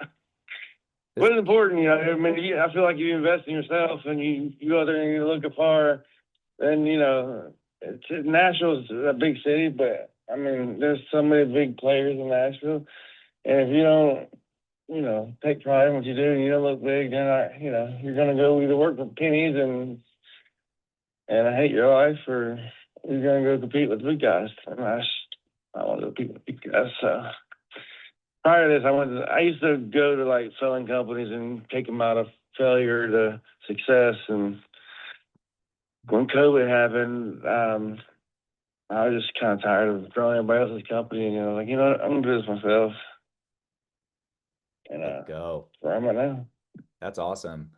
it's important, you know. I mean, I feel like you invest in yourself and you go out there and you look afar. And you know, Nashville's a big city, but I mean, there's so many big players in Nashville, and if you don't, you know, take pride in what you do and you don't look big, then you know, you're gonna go either work for pennies and I hate your life, or you're gonna go compete with the big guys. And I want to compete with the big guys. So prior to this, I used to go to like selling companies and take them out of failure to success. And when COVID happened, I was just kind of tired of growing everybody else's company, and you know, like, you know what, I'm gonna do this myself. And Let's go. where I'm at now. That's awesome.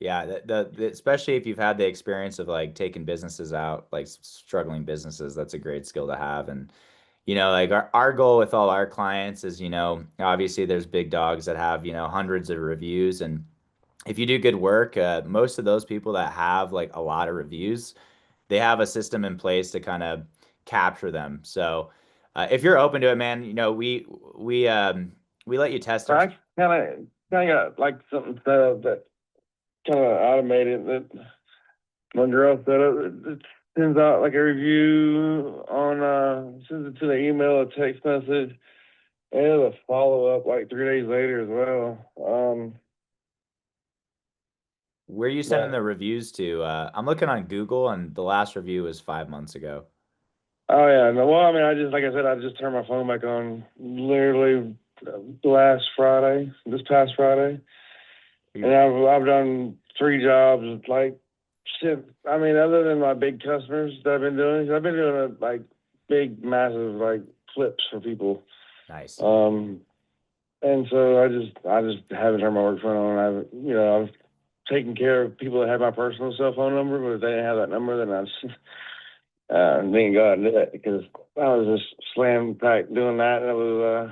Yeah, especially if you've had the experience of like taking businesses out, like struggling businesses, that's a great skill to have. And like our goal with all our clients is, obviously there's big dogs that have, hundreds of reviews. And if you do good work, most of those people that have like a lot of reviews, they have a system in place to kind of capture them. So if you're open to it, man, we let you test our. I kinda got like something set up that kinda automated that my girl set up. It sends out like a review on, sends it to the email, a text message, and it'll follow up like 3 days later as well. Where are you sending But- the reviews to? I'm looking on Google, and the last review was 5 months ago. Oh yeah, no, well, I mean, like I said, I just turned my phone back on literally this past Friday. And I've done 3 jobs, like, shit, I mean, other than my big customers that I've been doing, I've been doing like big, massive, like flips for people. Nice. And so I just haven't turned my work phone on. I've taken care of people that had my personal cell phone number, but if they didn't have that number, then I just, didn't go out and do it because I was just slam packed doing that. And it was,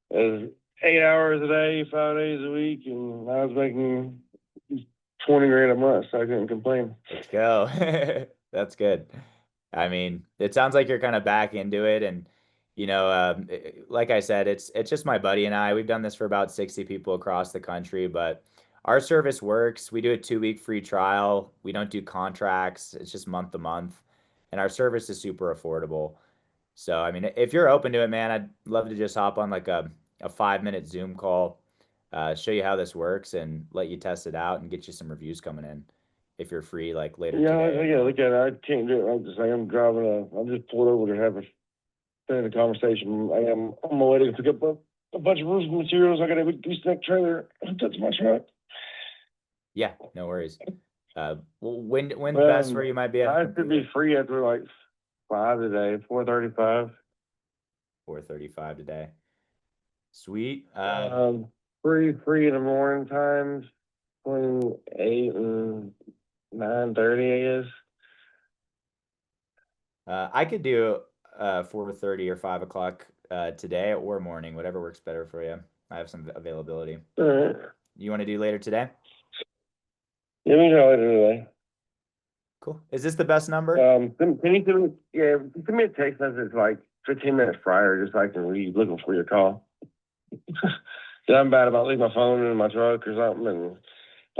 it was 8 hours a day, 5 days a week, and I was making 20 grand a month, so I couldn't complain. Let's go. That's good. I mean, it sounds like you're kind of back into it, and like I said, it's just my buddy and I. We've done this for about 60 people across the country, but our service works. We do a 2-week free trial. We don't do contracts. It's just month to month, and our service is super affordable. So, I mean, if you're open to it, man, I'd love to just hop on like a 5-minute Zoom call, show you how this works and let you test it out and get you some reviews coming in if you're free like later today. Yeah, look at it. I can't do it. I'm just like, I'm just pulled over to have a conversation. I'm on my way to pick up a bunch of roofing materials. I got a big gooseneck trailer attached to my truck. Yeah, no worries. When's best where you might be at? I should be free after like 5 today, 4:35. 4:35 today. Sweet. Free in the morning times, between 8 and 9:30, I guess. I could do 4:30 or 5 o'clock today or morning, whatever works better for you. I have some availability. All right. You want to do later today? Yeah, we can go later today. Cool. Is this the best number? Can you send me a text message like 15 minutes prior, just so I can be looking for your call. Yeah, I'm bad about leaving my phone in my truck or something, and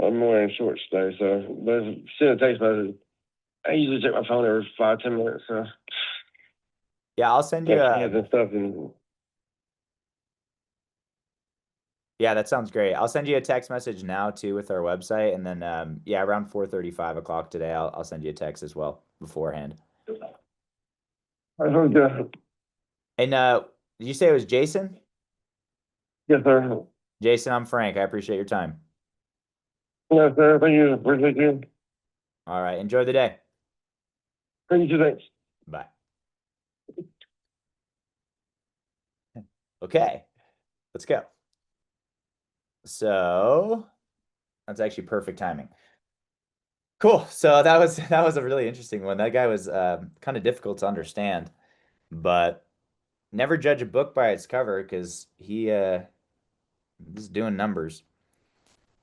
I'm wearing shorts today, so but send a text message. I usually check my phone every 5-10 minutes, so. Yeah, I'll send you and stuff and Yeah, that sounds great. I'll send you a text message now too with our website, and then around 4:30, 5 o'clock today, I'll send you a text as well beforehand. I heard that. And did you say it was Jason? Yes, sir. Jason, I'm Frank. I appreciate your time. Yes, sir. Thank you. Appreciate you. All right, enjoy the day. Thank you. Thanks. Bye. Okay, let's go. So that's actually perfect timing. Cool. So that was a really interesting one. That guy was kind of difficult to understand, but never judge a book by its cover because he is doing numbers.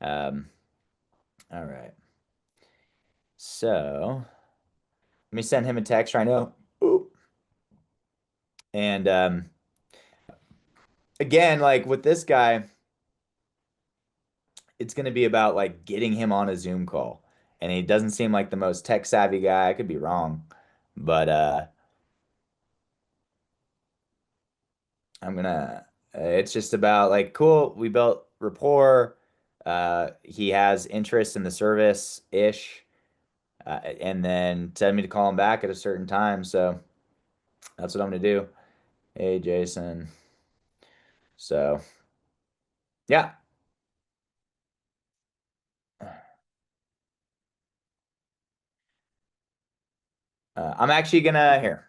All right. So let me send him a text right now. Ooh. And again, like with this guy, it's going to be about like getting him on a Zoom call. And he doesn't seem like the most tech savvy guy. I could be wrong, but it's just about like, cool, we built rapport. He has interest in the service-ish. And then tell me to call him back at a certain time. So that's what I'm going to do. Hey, Jason. So, yeah. I'm actually gonna here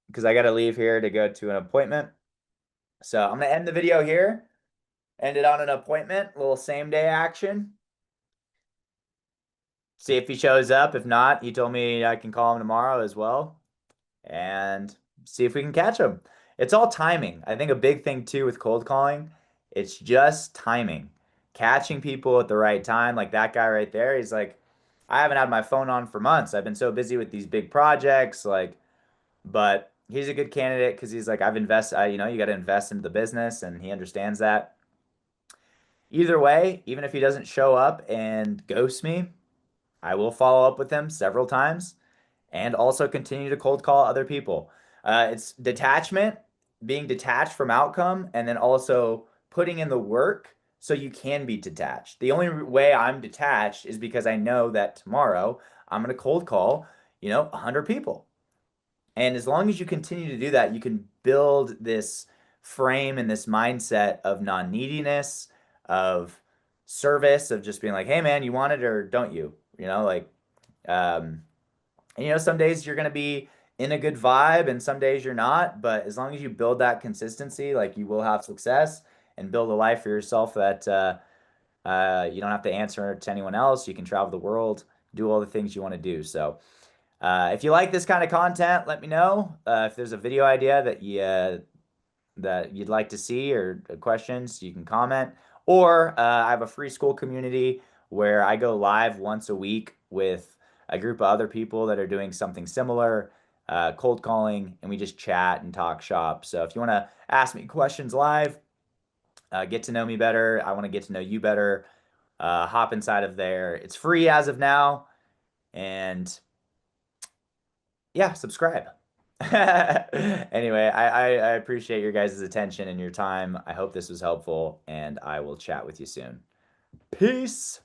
because I gotta leave here to go to an appointment. So I'm gonna end the video here. End it on an appointment, little same day action. see if he shows up. If not, he told me I can call him tomorrow as well and see if we can catch him. It's all timing. I think a big thing too with cold calling, it's just timing. Catching people at the right time, like that guy right there, he's like, I haven't had my phone on for months. I've been so busy with these big projects, like, but he's a good candidate because he's like, I've invested, you know, you got to invest into the business, and he understands that. Either way, even if he doesn't show up and ghost me, I will follow up with him several times and also continue to cold call other people. It's detachment, being detached from outcome, and then also putting in the work so you can be detached. The only way I'm detached is because I know that tomorrow I'm going to cold call, 100 people. And as long as you continue to do that, you can build this frame and this mindset of non-neediness, of service, of just being like, hey man, you want it or don't you? Um, and some days you're gonna be in a good vibe and some days you're not, but as long as you build that consistency, like you will have success and build a life for yourself that you don't have to answer to anyone else. You can travel the world, do all the things you want to do. So if you like this kind of content, let me know. If there's a video idea that you'd like to see or questions, you can comment. Or I have a free Skool community where I go live once a week with a group of other people that are doing something similar, cold calling, and we just chat and talk shop. So if you want to ask me questions live, get to know me better, I want to get to know you better, hop inside of there. It's free as of now. And yeah, subscribe. Anyway, I appreciate your guys' attention and your time. I hope this was helpful, and I will chat with you soon. Peace.